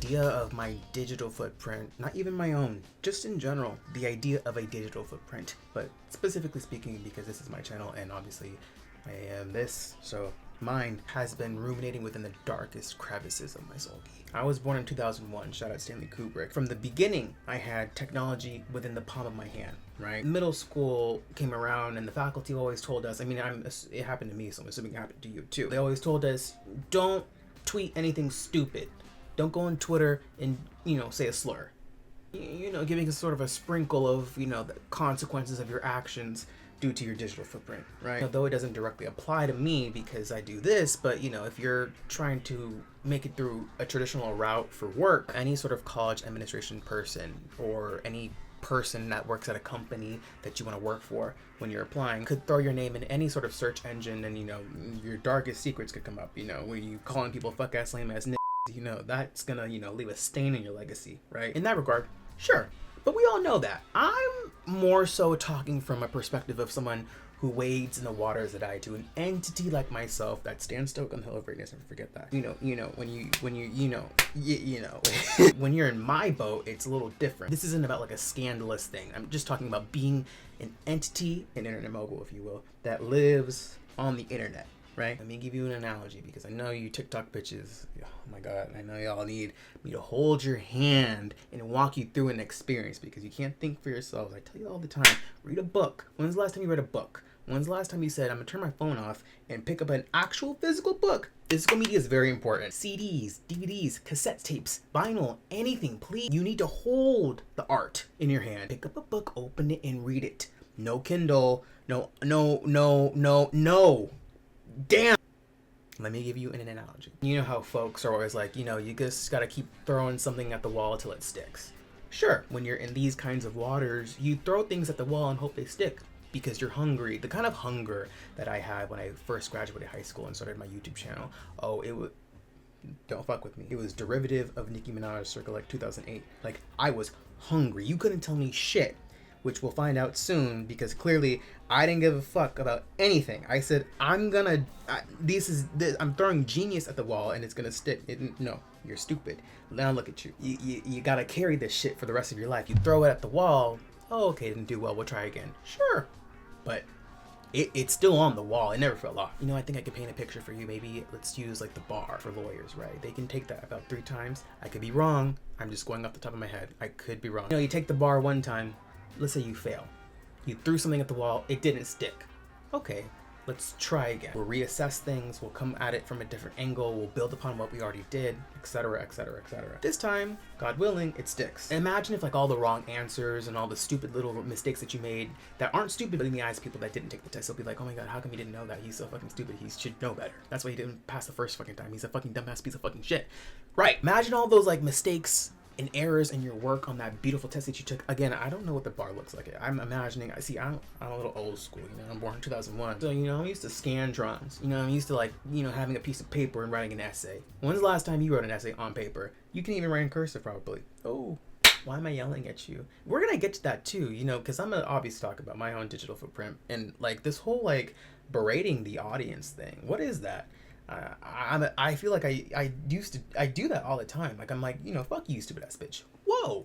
idea of my digital footprint, not even my own, just in general, the idea of a digital footprint, but specifically speaking because this is my channel and obviously I am this, so mine has been ruminating within the darkest crevices of my soul. I was born in 2001, shout out Stanley Kubrick. From the beginning, I had technology within the palm of my hand, right? Middle school came around and the faculty always told us, it happened to me, so I'm assuming it happened to you too. They always told us, don't tweet anything stupid. Don't go on Twitter and, say a slur. Giving us sort of a sprinkle of, the consequences of your actions due to your digital footprint, right? Although it doesn't directly apply to me because I do this, but if you're trying to make it through a traditional route for work, any sort of college administration person or any person that works at a company that you want to work for when you're applying could throw your name in any sort of search engine and, your darkest secrets could come up, when you calling people fuck ass, lame ass, that's gonna, leave a stain in your legacy, right? In that regard, sure. But we all know that. I'm more so talking from a perspective of someone who wades in the waters that I do, an entity like myself that stands stoic on the hill of greatness. Never forget that. When you're in my boat, it's a little different. This isn't about like a scandalous thing. I'm just talking about being an entity, an internet mogul, if you will, that lives on the internet. Right? Let me give you an analogy because I know you TikTok bitches, oh my God, I know y'all need me to hold your hand and walk you through an experience because you can't think for yourselves. I tell you all the time, read a book. When's the last time you read a book? When's the last time you said, I'm gonna turn my phone off and pick up an actual physical book? Physical media is very important. CDs, DVDs, cassette tapes, vinyl, anything, please. You need to hold the art in your hand. Pick up a book, open it, and read it. No Kindle, no. Damn. Let me give you an analogy. You know how folks are always like, you just gotta keep throwing something at the wall till it sticks. Sure, when you're in these kinds of waters, you throw things at the wall and hope they stick because you're hungry. The kind of hunger that I had when I first graduated high school and started my YouTube channel. Don't fuck with me. It was derivative of Nicki Minaj circa like 2008. Like, I was hungry. You couldn't tell me shit. Which we'll find out soon because clearly I didn't give a fuck about anything. I said, I'm throwing genius at the wall and it's gonna stick. No, you're stupid. Now look at you. You gotta carry this shit for the rest of your life. You throw it at the wall. Oh, okay, didn't do well. We'll try again. Sure. But it's still on the wall. It never fell off. I think I could paint a picture for you. Maybe let's use like the bar for lawyers, right? They can take that about 3 times. I could be wrong. I'm just going off the top of my head. I could be wrong. You take the bar 1 time. Let's say you fail. You threw something at the wall, it didn't stick. Okay, let's try again. We'll reassess things, we'll come at it from a different angle, we'll build upon what we already did, etc., etc., etc. This time, God willing, it sticks. And imagine if like all the wrong answers and all the stupid little mistakes that you made that aren't stupid, but in the eyes of people that didn't take the test, they'll be like, oh my God, how come he didn't know that? He's so fucking stupid, he should know better. That's why he didn't pass the first fucking time. He's a fucking dumbass piece of fucking shit. Right, imagine all those like mistakes and errors in your work on that beautiful test that you took. Again, I don't know what the bar looks like. I'm imagining, I'm a little old school, I'm born in 2001. So, I'm used to scantrons. I'm used to like, having a piece of paper and writing an essay. When's the last time you wrote an essay on paper? You can even write in cursive probably. Oh, why am I yelling at you? We're gonna get to that too, because I'm gonna obviously talk about my own digital footprint and like this whole like berating the audience thing. What is that? I feel like I do that all the time. Like I'm like, fuck you, stupid ass bitch. Whoa,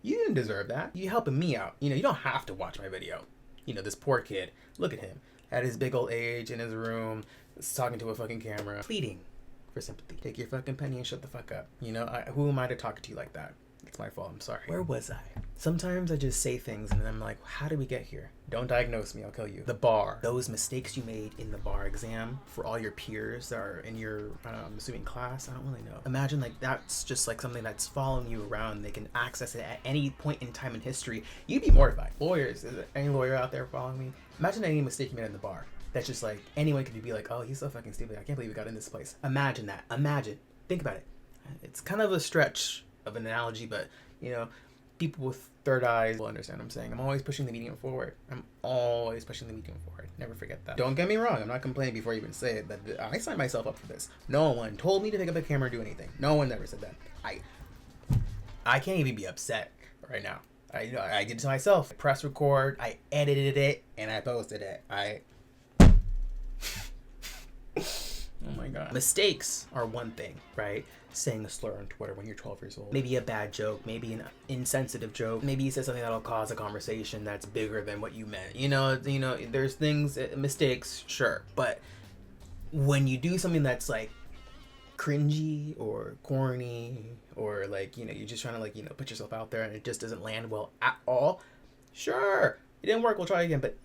you didn't deserve that. You helping me out. You don't have to watch my video. This poor kid. Look at him at his big old age in his room, talking to a fucking camera, pleading for sympathy. Take your fucking penny and shut the fuck up. Who am I to talk to you like that? It's my fault. I'm sorry. Where was I? Sometimes I just say things and then I'm like, how did we get here? Don't diagnose me, I'll kill you. The bar. Those mistakes you made in the bar exam for all your peers that are in your, I'm assuming class, I don't really know. Imagine like that's just like something that's following you around. They can access it at any point in time in history. You'd be mortified. Lawyers, is there any lawyer out there following me? Imagine any mistake you made in the bar. That's just like, anyone could be like, oh, he's so fucking stupid. I can't believe we got in this place. Imagine that. Imagine. Think about it. It's kind of a stretch of an analogy, but people with third eyes will understand what I'm saying. I'm always pushing the medium forward. Never forget that. Don't get me wrong. I'm not complaining before I even say it, but I signed myself up for this. No one told me to pick up a camera or do anything. No one ever said that. I can't even be upset right now. I did it to myself. I press record, I edited it, and I posted it. Oh my my God. Mistakes are one thing, right? Saying a slur on Twitter when you're 12 years old. Maybe a bad joke, maybe an insensitive joke. Maybe you said something that'll cause a conversation that's bigger than what you meant. You know, there's things, mistakes, sure. But when you do something that's like cringy or corny or like, you're just trying to like, put yourself out there and it just doesn't land well at all, sure, it didn't work, we'll try again. But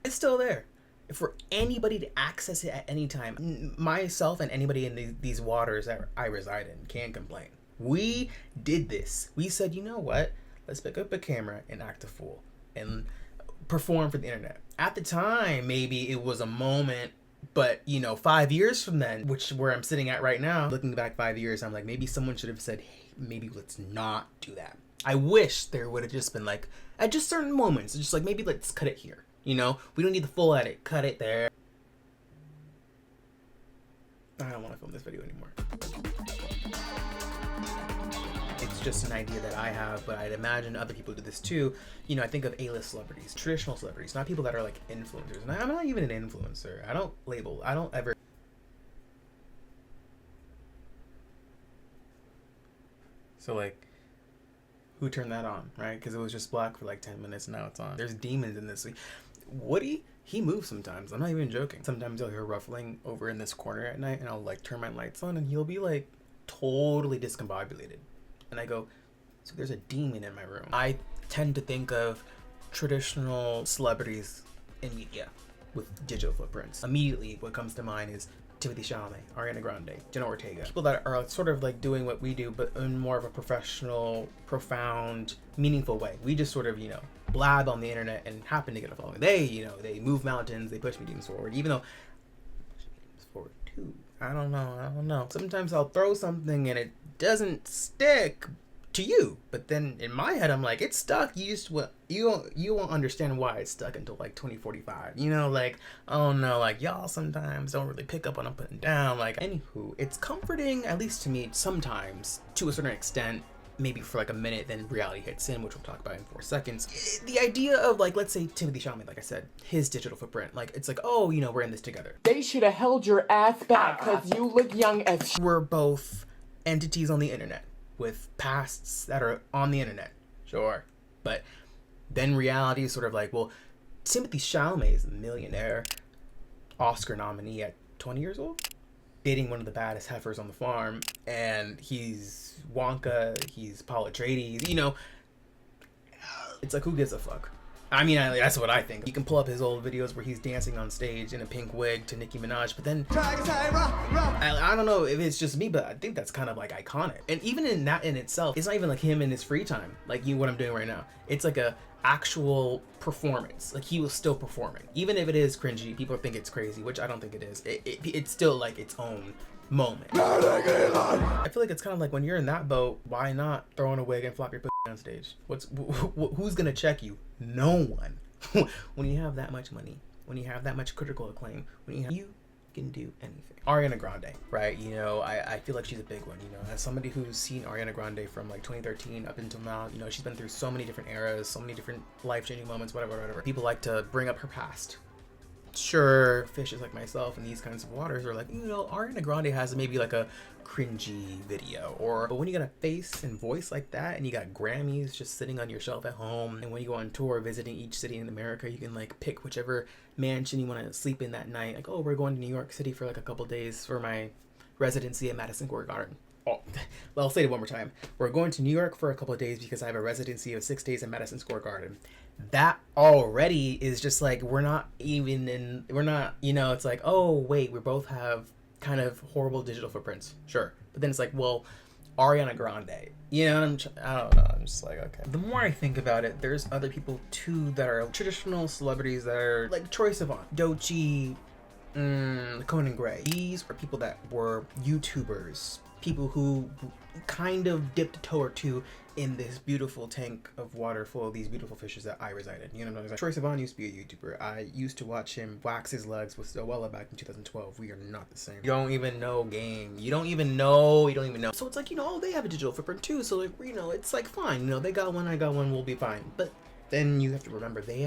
it's still there for anybody to access it at any time. Myself and anybody in these waters that I reside in can't complain. We did this. We said, you know what, let's pick up a camera and act a fool and perform for the internet. At the time, maybe it was a moment, but 5 years from then, where I'm sitting at right now, looking back 5 years, I'm like, maybe someone should have said, hey, maybe let's not do that. I wish there would have just been like, at just certain moments, just like, maybe let's cut it here. We don't need the full edit. Cut it there. I don't want to film this video anymore. It's just an idea that I have, but I'd imagine other people do this too. I think of A-list celebrities, traditional celebrities, not people that are like influencers. And I'm not even an influencer. I don't ever. So like, who turned that on, right? Because it was just black for like 10 minutes and now it's on. There's demons in this. Woody, he moves sometimes. I'm not even joking. Sometimes you'll hear ruffling over in this corner at night and I'll like turn my lights on and he'll be like totally discombobulated. And I go, so there's a demon in my room. I tend to think of traditional celebrities in media with digital footprints. Immediately what comes to mind is Timothee Chalamet, Ariana Grande, Jenna Ortega. People that are sort of like doing what we do, but in more of a professional, profound, meaningful way. We just sort of, blab on the internet and happen to get a following. They move mountains, they push mediums forward, even though forward too. I don't know. Sometimes I'll throw something and it doesn't stick to you, but then in my head I'm like, it's stuck. You won't understand why it's stuck until like 2045. Like, oh no, like y'all sometimes don't really pick up what I'm putting down. Like, anywho, it's comforting, at least to me sometimes, to a certain extent. Maybe for like a minute, then reality hits in, which we'll talk about in 4 seconds. The idea of like, let's say Timothee Chalamet, like I said, his digital footprint, like it's like, oh, we're in this together. They should have held your ass back because you look young as We're both entities on the internet with pasts that are on the internet, sure. But then reality is sort of like, well, Timothee Chalamet is a millionaire, Oscar nominee at 20 years old, dating one of the baddest heifers on the farm, and he's Wonka, he's Paul Atreides, it's like, who gives a fuck? I mean, that's what I think. You can pull up his old videos where he's dancing on stage in a pink wig to Nicki Minaj, but then I don't know if it's just me, but I think that's kind of like iconic. And even in that in itself, it's not even like him in his free time, like what I'm doing right now. It's like a actual performance. Like he was still performing, even if it is cringy. People think it's crazy, which I don't think it is. It's still like its own moment. I feel like it's kind of like when you're in that boat, why not throw on a wig and flop your pussy on stage? Who's gonna check you? No one. When you have that much money, when you have that much critical acclaim, you can do anything. Ariana Grande, right? I feel like she's a big one. As somebody who's seen Ariana Grande from like 2013 up until now, she's been through so many different eras, so many different life-changing moments, whatever. People like to bring up her past. Sure, fishes like myself in these kinds of waters are like, Ariana Grande has maybe like a cringy video, but when you got a face and voice like that, and you got Grammys just sitting on your shelf at home, and when you go on tour visiting each city in America, you can like pick whichever mansion you want to sleep in that night. Like, oh, we're going to New York City for like a couple days for my residency at Madison Square Garden. Oh, I'll say it one more time. We're going to New York for a couple of days because I have a residency of 6 days at Madison Square Garden. That already is just like, it's like, oh wait, we both have kind of horrible digital footprints, sure. But then it's like, well, Ariana Grande, I don't know, I'm just like, okay. The more I think about it, there's other people too that are traditional celebrities that are like Troye Sivan, Doechii, Conan Gray. These are people that were YouTubers, people who kind of dipped a toe or two in this beautiful tank of water full of these beautiful fishes that I reside in. What I'm saying? Troye Sivan used to be a YouTuber. I used to watch him wax his legs with Zoella back in 2012. We are not the same. You don't even know, gang. You don't even know. So it's like, they have a digital footprint too. So like, it's like fine. They got one, I got one, we'll be fine. But then you have to remember they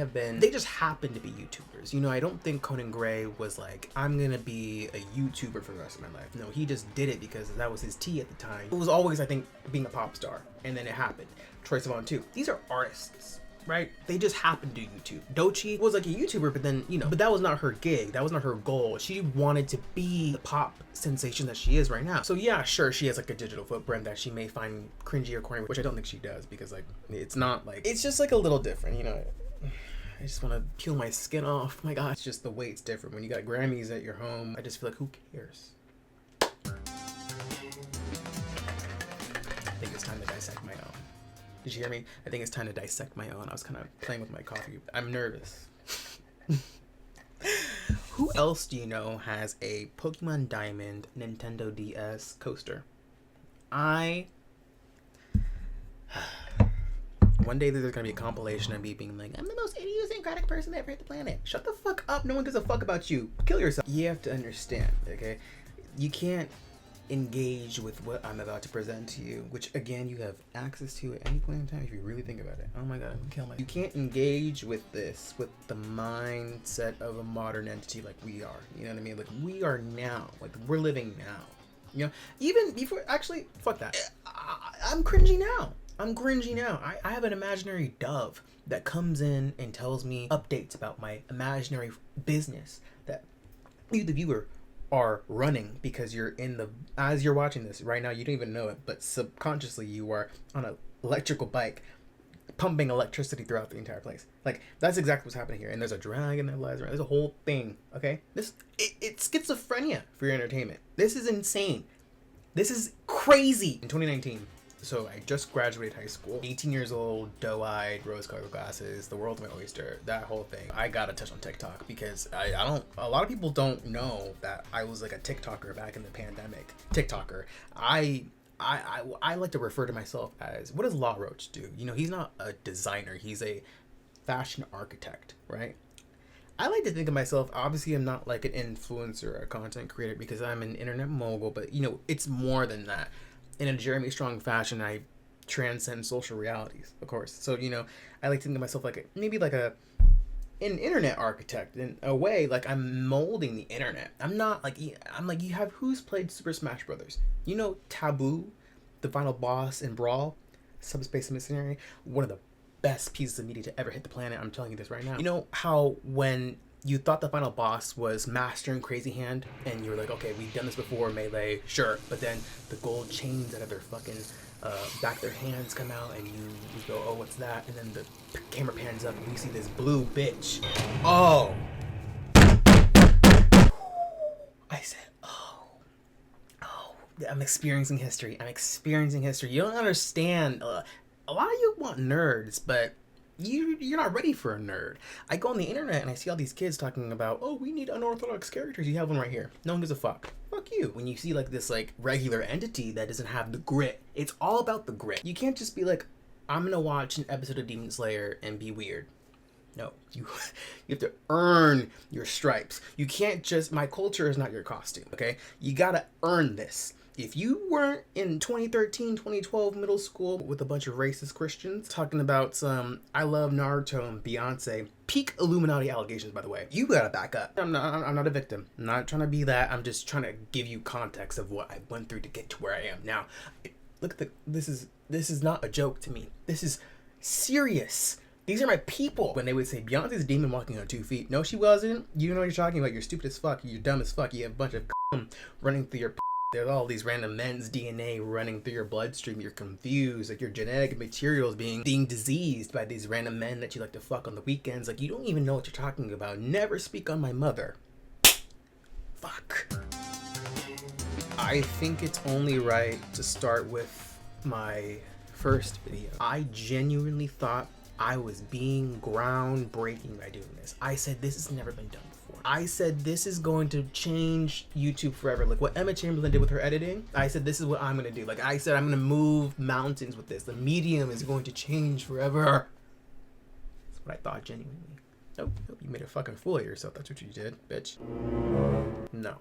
just happen to be YouTubers. You know, I don't think Conan Gray was like, I'm gonna be a YouTuber for the rest of my life. No, he just did it because that was his tea at the time. It was always, I think, being a pop star, and then it happened. Troye Sivan too. These are artists, right? They just happen to YouTube. Doechii was like a YouTuber, but then, you know, but that was not her gig. That was not her goal. She wanted to be the pop sensation that she is right now. So yeah, sure, she has like a digital footprint that she may find cringy or corny, which I don't think she does, because like, it's not like, it's just like a little different, you know? I just want to peel my skin off. My God, it's just the way it's different. When you got Grammys at your home, I just feel like, who cares? I think it's time to dissect my own. Did you hear me? I think it's time to dissect my own. I was kind of playing with my coffee. I'm nervous. Who else do you know has a Pokemon Diamond Nintendo DS coaster? One day there's gonna be a compilation of me being like, I'm the most idiosyncratic person that ever hit the planet. Shut the fuck up. No one gives a fuck about you. Kill yourself. You have to understand, okay? You can't engage with what I'm about to present to you, which again you have access to at any point in time if you really think about it. Oh my God, you can't engage with this with the mindset of a modern entity like we are. You know what I mean? Like, we are now, like, we're living now. You know, even before, actually, fuck that. I'm cringy now. I have an imaginary dove that comes in and tells me updates about my imaginary business that you, the viewer, are running, because you're as you're watching this right now, you don't even know it, but subconsciously you are on an electrical bike pumping electricity throughout the entire place. Like, that's exactly what's happening here. And there's a dragon that lies around. There's a whole thing. Okay, it's schizophrenia for your entertainment. This is insane. This is crazy. In 2019, so I just graduated high school, 18 years old, doe-eyed, rose-colored glasses, the world of my oyster, that whole thing. I got to touch on TikTok because a lot of people don't know that I was like a TikToker back in the pandemic. TikToker. I like to refer to myself as, what does Law Roach do? You know, he's not a designer. He's a fashion architect, right? I like to think of myself, obviously I'm not like an influencer or a content creator because I'm an internet mogul, but you know, it's more than that. In a Jeremy Strong fashion, I transcend social realities, of course. So, you know, I like to think of myself like an internet architect in a way. Like, I'm molding the internet. I'm like, you have, who's played Super Smash Brothers? You know, Taboo, the final boss in Brawl, Subspace Missionary, one of the best pieces of media to ever hit the planet. I'm telling you this right now. You know how when you thought the final boss was Master and Crazy Hand, and you were like, okay, we've done this before, Melee, sure. But then the gold chains out of their fucking back their hands come out, and you go, oh, what's that? And then the camera pans up, and you see this blue bitch. Oh. I said, oh. I'm experiencing history. You don't understand. A lot of you want nerds, but you're not ready for a nerd. I go on the internet and I see all these kids talking about, oh, we need unorthodox characters. You have one right here. No one gives a fuck. Fuck you. When you see like this like regular entity that doesn't have the grit, it's all about the grit. You can't just be like, I'm gonna watch an episode of Demon Slayer and be weird. No, you have to earn your stripes. You can't just, my culture is not your costume, okay? You gotta earn this. If you weren't in 2013, 2012 middle school with a bunch of racist Christians talking about some I love Naruto and Beyonce, peak Illuminati allegations, by the way, you gotta back up. I'm not a victim. I'm not trying to be that. I'm just trying to give you context of what I went through to get to where I am now. Look at this is not a joke to me. This is serious. These are my people. When they would say Beyonce's a demon walking on 2 feet. No, she wasn't. You know what you're talking about. You're stupid as fuck. You're dumb as fuck. You have a bunch of running through your. There's all these random men's DNA running through your bloodstream. You're confused. Like, your genetic material is being diseased by these random men that you like to fuck on the weekends. Like, you don't even know what you're talking about. Never speak on my mother. Fuck. I think it's only right to start with my first video. I genuinely thought I was being groundbreaking by doing this. I said, this has never been done before. I said, this is going to change YouTube forever. Like what Emma Chamberlain did with her editing. I said, this is what I'm going to do. Like I said, I'm going to move mountains with this. The medium is going to change forever. That's what I thought genuinely. Nope, you made a fucking fool of yourself. That's what you did, bitch. No.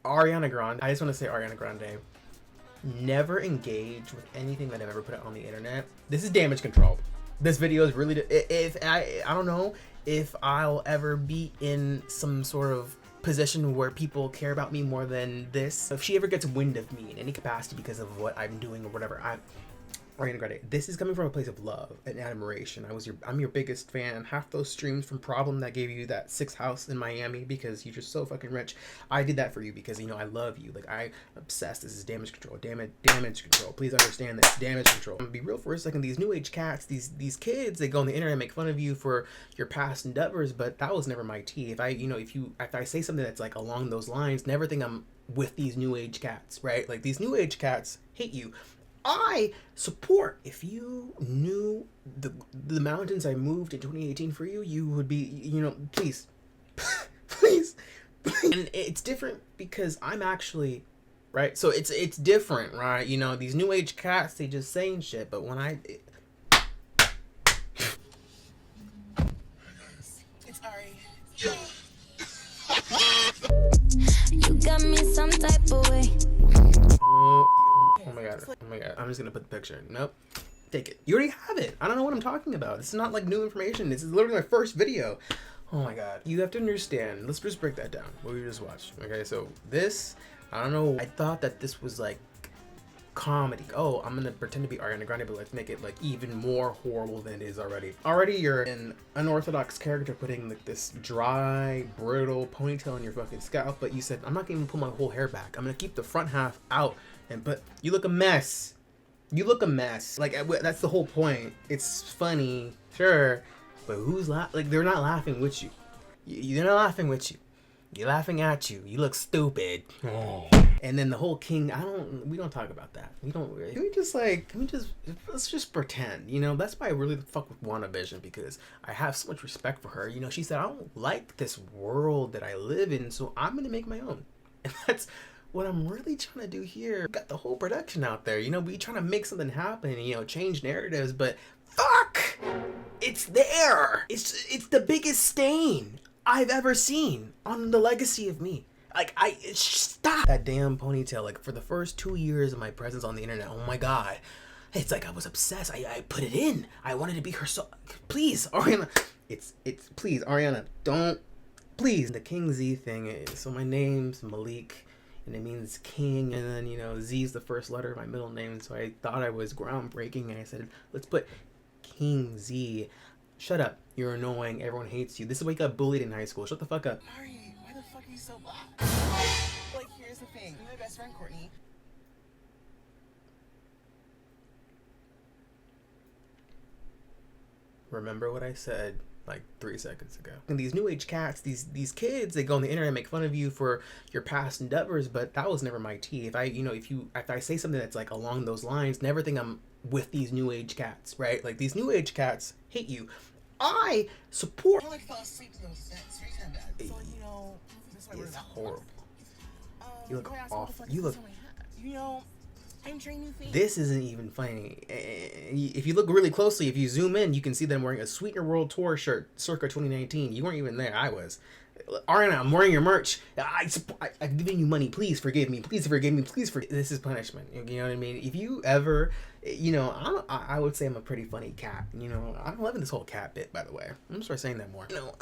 Ariana Grande. I just want to say Ariana Grande. never engage with anything that I've ever put out on the internet. This is damage control. This video is really, if I don't know if I'll ever be in some sort of position where people care about me more than this. If she ever gets wind of me in any capacity because of what I'm doing or whatever, Ariana Grande, this is coming from a place of love and admiration. I'm your biggest fan. Half those streams from Problem that gave you that 6th house in Miami because you're just so fucking rich. I did that for you because, you know, I love you. Like, I'm obsessed. This is damage control. Damage control. Please understand this. Damage control. I'm gonna be real for a second. These new age cats, these kids, they go on the internet and make fun of you for your past endeavors, but that was never my tea. If I say something that's like along those lines, never think I'm with these new age cats, right? Like, these new age cats hate you. I support. If you knew the mountains I moved in 2018 for you, you would be, you know, please, please. And it's different because I'm actually, right? So it's different, right? You know, these new age cats, they just saying shit, but when It's Ari. You got me some type of way. Oh my god, I'm just gonna put the picture. Nope. Take it. You already have it. I don't know what I'm talking about. This is not like new information. This is literally my first video. Oh my god. You have to understand. Let's just break that down. What we just watched. Okay, so this, I don't know. I thought that this was like comedy. Oh, I'm gonna pretend to be Ariana Grande, but let's make it like even more horrible than it is already. Already you're an unorthodox character putting like this dry, brittle ponytail in your fucking scalp, but you said, I'm not gonna even pull my whole hair back. I'm gonna keep the front half out. But you look a mess. You look a mess. Like, that's the whole point. It's funny, sure, but who's like, they're not laughing with you. They're not laughing with you. You're laughing at you. You look stupid. Oh. And then the whole king, we don't talk about that. Let's just pretend, you know? That's why I really fuck with WandaVision, because I have so much respect for her. You know, she said, I don't like this world that I live in, so I'm gonna make my own. And that's what I'm really trying to do here. Got the whole production out there, you know, we trying to make something happen, you know, change narratives, but fuck, it's there. It's the biggest stain I've ever seen on the legacy of me. Like, stop that damn ponytail. Like, for the first 2 years of my presence on the internet, oh my god, it's like I was obsessed. I put it in. I wanted to be her. So please, Ariana, it's please, Ariana, don't, please. The King Z thing is, so my name's Malik, and it means king, and then, you know, Z is the first letter of my middle name, so I thought I was groundbreaking, and I said, let's put King Z. Shut up, you're annoying, everyone hates you. This is why you got bullied in high school. Shut the fuck up. Ari, why the fuck are you so black? Like, here's the thing. You're my best friend, Courtney. Remember what I said like 3 seconds ago. And these new age cats, these kids, they go on the internet and make fun of you for your past endeavors, but that was never my tea. If I say something that's like along those lines, never think I'm with these new age cats, right? Like, these new age cats hate you. I support. I like fell asleep in those street time bad. So, you know, that's why we're It's not horrible. You look ask awful. what the fuck You is look. on my hat? You know, I'm trying new things. This isn't even funny. If you look really closely, if you zoom in, you can see that I'm wearing a Sweetener World Tour shirt circa 2019. You weren't even there. I was. Ariana, I'm wearing your merch. I've given you money. Please forgive me. Please forgive me. Please forgive. This is punishment. You know what I mean? If you ever, you know, I would say I'm a pretty funny cat. You know, I'm loving this whole cat bit, by the way. I'm gonna start saying that more. You know,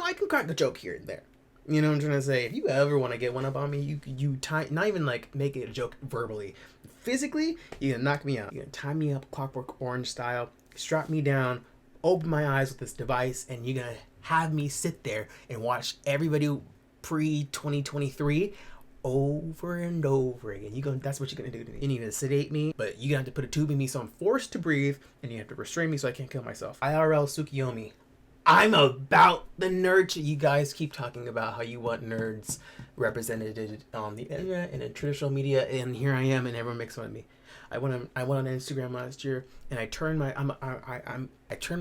I can crack a joke here and there. You know what I'm trying to say? If you ever want to get one up on me, you tie, not even like make it a joke verbally. Physically, you're gonna knock me out. You're gonna tie me up Clockwork Orange style, strap me down, open my eyes with this device, and you're gonna have me sit there and watch everybody pre-2023 over and over again. That's what you're gonna do to me. You need to sedate me, but you're gonna have to put a tube in me so I'm forced to breathe, and you have to restrain me so I can't kill myself. IRL Tsukiyomi. I'm about the nerd. You guys keep talking about how you want nerds represented on the internet and in traditional media, and here I am, and everyone makes fun of me. I went on Instagram last year, and I turned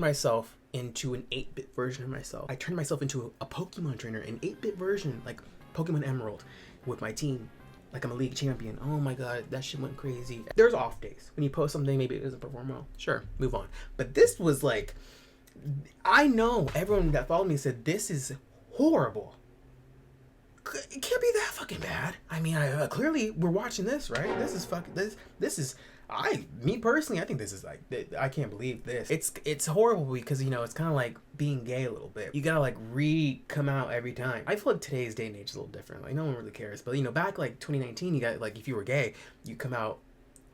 myself into an 8-bit version of myself. I turned myself into a Pokemon trainer, an 8-bit version, like Pokemon Emerald, with my team, like I'm a league champion. Oh my god, that shit went crazy. There's off days when you post something, maybe it doesn't perform well. Sure, move on. But this was like, I know everyone that followed me said this is horrible. it can't be that fucking bad. I mean, clearly we're watching this, right? This is fucking this is. Me personally, I think this is like, I can't believe this. It's horrible because, you know, it's kind of like being gay a little bit. You gotta like come out every time. I feel like today's day and age is a little different. Like no one really cares. But you know, back like 2019, you got like, if you were gay, you come out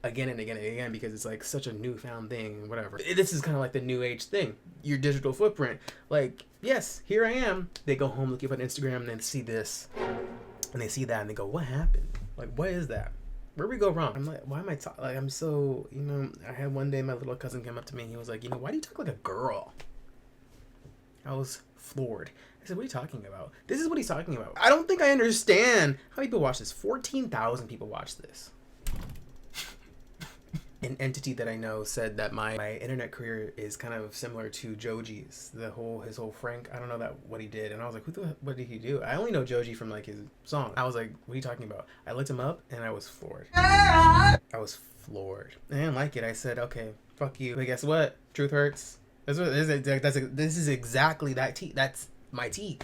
again and again and again because it's like such a newfound thing and whatever. This is kind of like the new age thing. Your digital footprint. Like, yes, here I am. They go home, look up on Instagram, and then see this, and they see that, and they go, what happened? Like, what is that? Where we go wrong? I'm like, why am I talking? Like, I'm so, you know, I had one day my little cousin came up to me and he was like, you know, why do you talk like a girl? I was floored. I said, what are you talking about? This is what he's talking about. I don't think I understand. How many people watch this? 14,000 people watch this. An entity that I know said that my internet career is kind of similar to Joji's. His whole Frank, I don't know what he did. And I was like, what did he do? I only know Joji from like his song. I was like, what are you talking about? I looked him up and I was floored. I was floored. I didn't like it. I said, okay, fuck you. But guess what? Truth hurts. This is exactly that tea. That's my tea.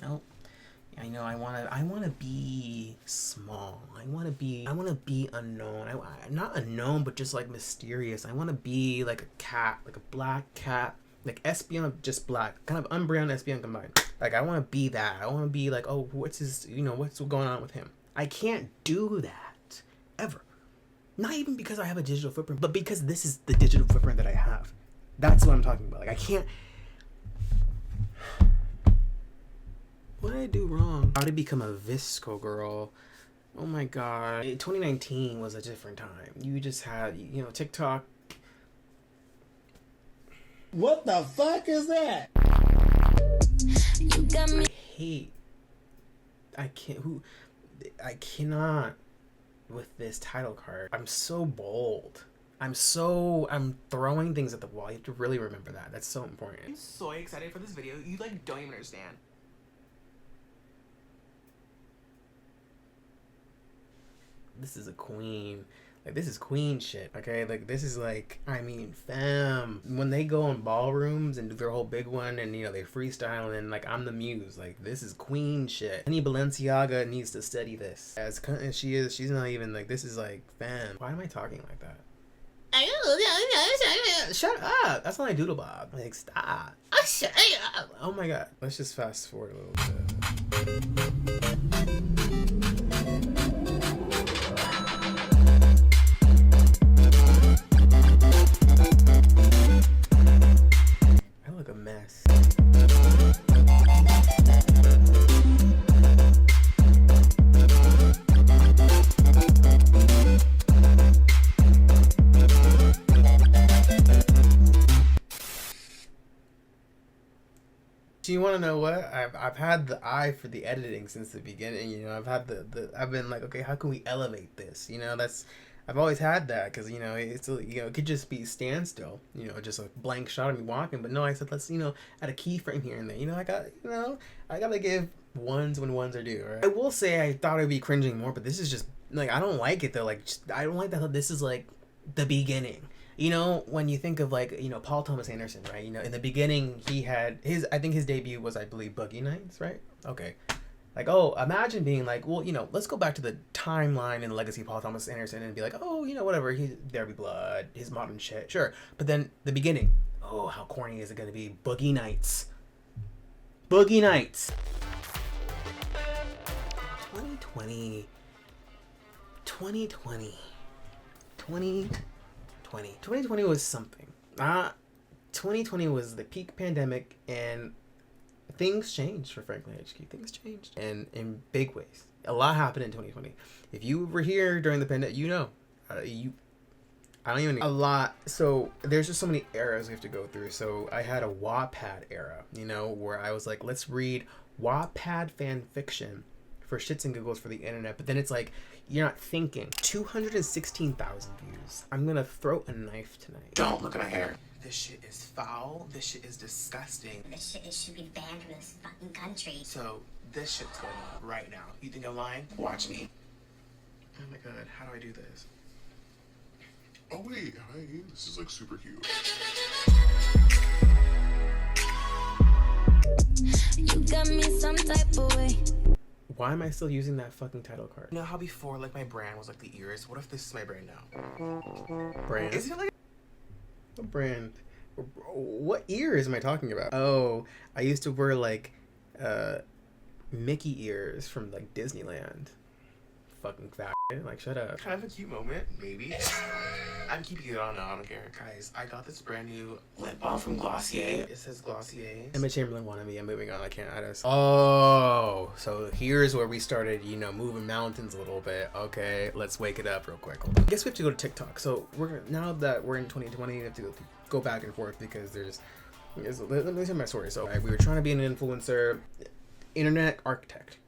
No. I know I want to be small. I want to be unknown. Not unknown, but just like mysterious. I want to be like a cat, like a black cat, like Espion, just black, kind of Umbreon and Espion combined. Like I want to be that. I want to be like, oh, what's going on with him? I can't do that ever. Not even because I have a digital footprint, but because this is the digital footprint that I have. That's what I'm talking about. Like I can't. What did I do wrong? How to become a Visco girl? Oh my god. 2019 was a different time. You just had, you know, TikTok. What the fuck is that? You got me. I cannot with this title card. I'm so bold. I'm throwing things at the wall. You have to really remember that. That's so important. I'm so excited for this video. You like don't even understand. This is a queen. Like, this is queen shit, okay? Like, this is like, I mean, fam. When they go in ballrooms and do their whole big one and, you know, they freestyle and, like, I'm the muse. Like, this is queen shit. Any Balenciaga needs to study this. As cunt as she is, she's not even, like, this is like, fam. Why am I talking like that? Shut up. That's not my doodle bob. Like, stop. Shut up. Oh my god. Let's just fast forward a little bit. A mess. Do you want to know what? I've had the eye for the editing since the beginning. You know, I've been like, okay, how can we elevate this? You know, I've always had that because, you know, it's, you know, it could just be standstill, you know, just a blank shot of me walking. But no, I said, let's, you know, add a keyframe here and there. You know, I gotta give ones when ones are due. Right? I will say I thought I'd be cringing more, but this is just, like, I don't like it though. Like, I don't like that this is like the beginning. You know, when you think of like, you know, Paul Thomas Anderson, right? You know, in the beginning he had I think his debut was, I believe, Boogie Nights, right? Okay. Like, oh, imagine being like, well, you know, let's go back to the timeline and legacy of Paul Thomas Anderson and be like, oh, you know, whatever, There Be Blood, his modern shit, sure. But then the beginning, oh, how corny is it going to be? Boogie Nights. Boogie Nights. 2020. 2020 was something. 2020 was the peak pandemic, and things changed for Franklin HQ. Things changed, and in big ways. A lot happened in 2020. If you were here during the pandemic, you know, I don't even a lot. So there's just so many eras we have to go through. So I had a Wattpad era, you know, where I was like, let's read Wattpad fan fiction for shits and giggles for the internet. But then it's like, you're not thinking. 216,000 views. I'm gonna throw a knife tonight. Don't look at my hair. This shit is foul. This shit is disgusting. This shit should be banned from this fucking country. So this shit's going on right now. You think I'm lying? Watch me. Oh my god, how do I do this? Oh wait, hi, this is like super cute. You got me some type of way. Why am I still using that fucking title card? You know how before, like, my brand was like the ears? What if this is my brand now? Brand? Is it like What brand? What ears am I talking about? Oh, I used to wear like Mickey ears from like Disneyland. Fucking fat. Like, shut up. kind of a cute moment? Maybe. I'm keeping it on now. I don't care. Guys, I got this brand new lip balm from Glossier. It says Glossier. Emma Chamberlain wanted me. I'm moving on. I can't. I just. Oh, so here's where we started, you know, moving mountains a little bit. Okay, let's wake it up real quick. Hold on. I guess we have to go to TikTok. So now that we're in 2020, we have to go back and forth because let me tell my story. So we were trying to be an influencer, internet architect.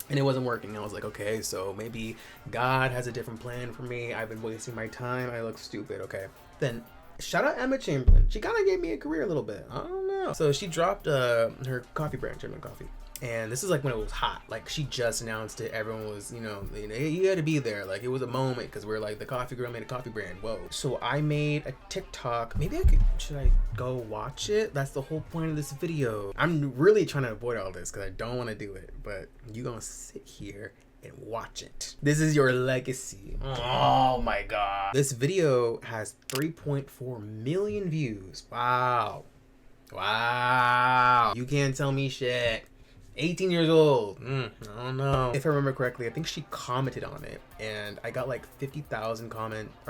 And it wasn't working. I was like, okay, so maybe God has a different plan for me. I've been wasting my time. I look stupid. Okay. Then shout out Emma Chamberlain. She kind of gave me a career a little bit. I don't know. So she dropped her coffee brand, Chamberlain Coffee. And this is like when it was hot. Like she just announced it. Everyone was, you know, you had to be there. Like it was a moment because we're like the coffee girl made a coffee brand. Whoa. So I made a TikTok. Maybe should I go watch it? That's the whole point of this video. I'm really trying to avoid all this because I don't want to do it. But you gonna sit here and watch it. This is your legacy. Oh my God. This video has 3.4 million views. Wow. Wow. You can't tell me shit. 18 years old. I don't know. If I remember correctly, I think she commented on it and I got like 50,000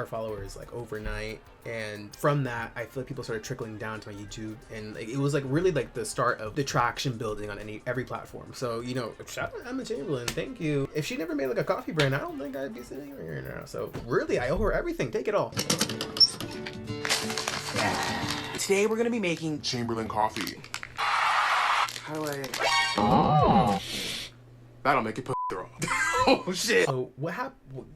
followers like overnight. And from that, I feel like people started trickling down to my YouTube and like, it was like really like the start of the traction building on every platform. So, you know, shout out Emma Chamberlain. Thank you. If she never made like a coffee brand, I don't think I'd be sitting here now. So really, I owe her everything. Take it all. Today we're gonna be making Chamberlain coffee. how do I that'll make it put throw. Oh shit. So what happened?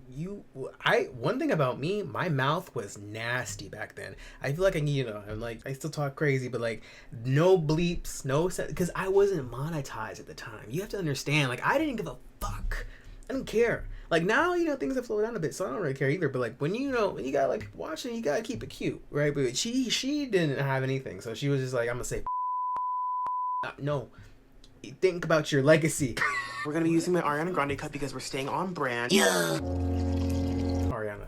One thing about me, my mouth was nasty back then. I feel like I still talk crazy, but like no bleeps, no because I wasn't monetized at the time. You have to understand, like I didn't give a fuck. I didn't care. Like now, you know, things have slowed down a bit, so I don't really care either. But like when you gotta like watching, you gotta keep it cute, right? But she didn't have anything, so she was just like, I'm gonna say no. Think about your legacy. We're gonna be using my Ariana Grande cup because we're staying on brand. Yeah. Ariana.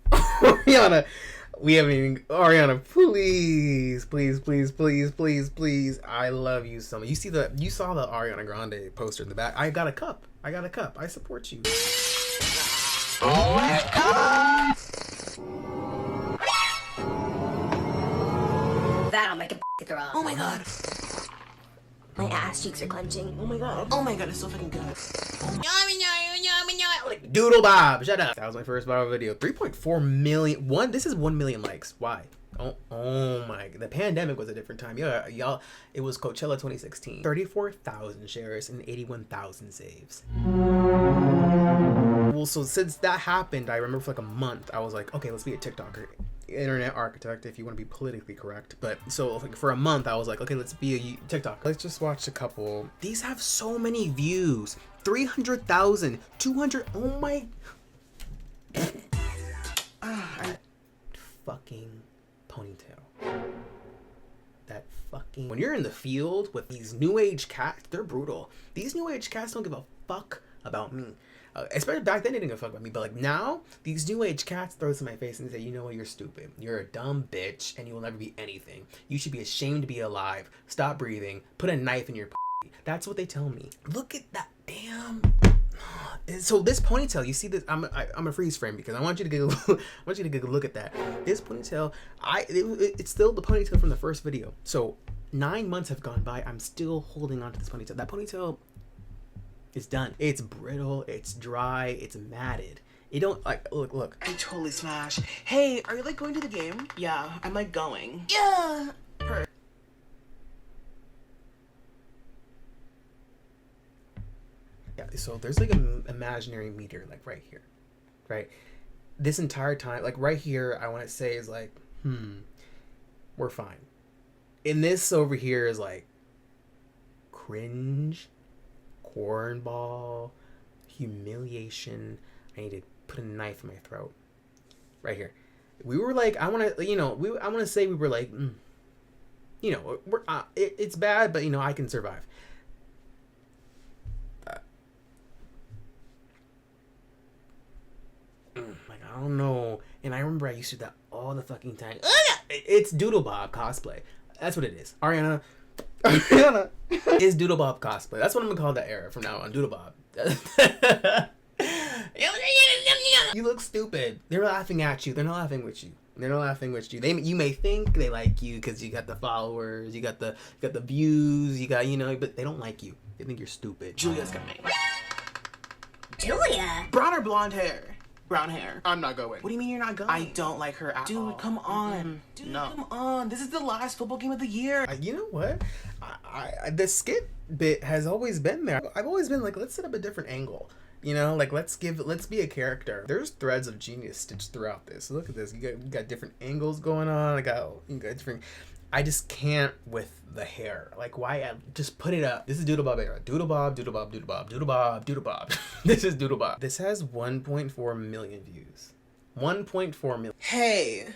Ariana. We haven't even. Ariana, please, please, please, please, please, please. I love you so much. You saw the Ariana Grande poster in the back. I got a cup. I support you. Oh my God. That'll make it throw up. Oh my God. My ass cheeks are clenching. Oh my God. Oh my God, it's so fucking good. Like Doodle Bob, shut up. That was my first viral video. 3.4 million. This is 1 million likes. Why? Oh my. The pandemic was a different time. Yeah, y'all. It was Coachella 2016. 34,000 shares and 81,000 saves. Well, so since that happened, I remember for like a month, I was like, okay, let's be a TikToker. Internet architect, if you want to be politically correct. But so like for a month I was like, okay, let's be a TikTok. Let's just watch a couple. These have so many views. 300,000, 200. Oh my. Fucking ponytail. That fucking. When you're in the field with these new age cats, they're brutal. These new age cats don't give a fuck about me. Especially back then, they didn't give a fuck about me. But like now, these new age cats throw this in my face and say, you know what, you're stupid. You're a dumb bitch and you will never be anything. You should be ashamed to be alive. Stop breathing. Put a knife in your pussy. That's what they tell me. Look at that damn. So this ponytail, you see this? I'm a freeze frame because I want you to get a look at that. This ponytail, it's still the ponytail from the first video. So 9 months have gone by. I'm still holding on to this ponytail. That ponytail. It's done. It's brittle. It's dry. It's matted. It don't like look. I totally smash. Hey, are you like going to the game? Yeah, I'm like going. Yeah. Yeah. So there's like an imaginary meter like right here, right? This entire time, like right here, I want to say is like, we're fine. And this over here is like cringe. Cornball, humiliation. I need to put a knife in my throat. Right here. We were like, I want to say we were like, you know, it's bad, but you know, I can survive. Like, I don't know. And I remember I used to do that all the fucking time. It's Doodle Bob cosplay. That's what it is. Ariana is Doodle Bob cosplay. That's what I'm gonna call that era from now on. Doodle Bob. You look stupid. They're laughing at you. They're not laughing with you. They're not laughing with you. You may think they like you because you got the followers, you got the views, you got, you know, but they don't like you. They think you're stupid. Julia's coming. Julia? Brown or blonde hair? Brown hair. I'm not going. What do you mean you're not going? I don't like her at all. Dude, come on. Dude, no. Come on. This is the last football game of the year. You know what? The skit bit has always been there. I've always been like, let's set up a different angle. You know, like let's be a character. There's threads of genius stitched throughout this. Look at this. You got different angles going on. You got different. I just can't with the hair. Like, why? Just put it up. This is Doodle Bob era. Doodle Bob, Doodle Bob, Doodle Bob, Doodle Bob, Doodle Bob. This is Doodle Bob. This has 1.4 million views. 1.4 million. Hey,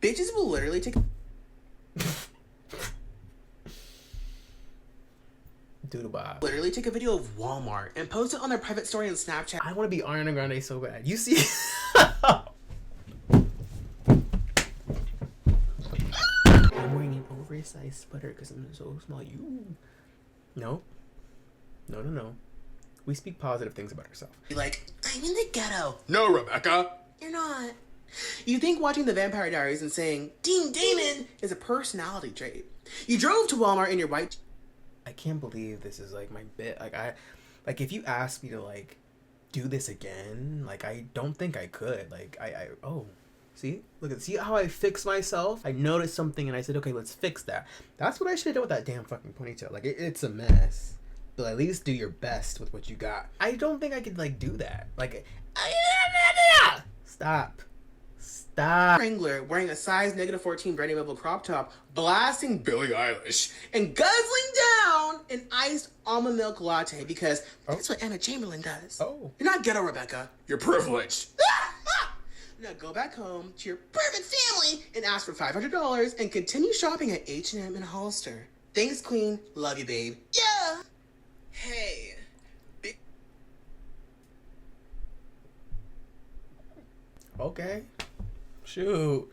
bitches will literally take. Doodle Bob. Literally take a video of Walmart and post it on their private story on Snapchat. I want to be Ariana Grande so bad. You see? I'm wearing an oversized sweater because I'm so small. No. We speak positive things about ourselves. Be like, I'm in the ghetto. No, Rebecca. You're not. You think watching The Vampire Diaries and saying, Dean Damon, is a personality trait. You drove to Walmart in your white... I can't believe this is like my bit. Like if you asked me to like do this again, like I don't think I could. Like see how I fix myself. I noticed something and I said, okay, let's fix that. That's what I should have done with that damn fucking ponytail. Like it's a mess, but at least do your best with what you got. I don't think I could like do that. Like stop. Wrangler wearing a size -14 Brandy Melville crop top, blasting Billie Eilish, and guzzling down an iced almond milk latte because that's what Anna Chamberlain does. Oh. You're not ghetto, Rebecca. You're privileged. Now go back home to your perfect family and ask for $500 and continue shopping at H&M and Hollister. Thanks, Queen. Love you, babe. Yeah. Hey. Okay. Shoot.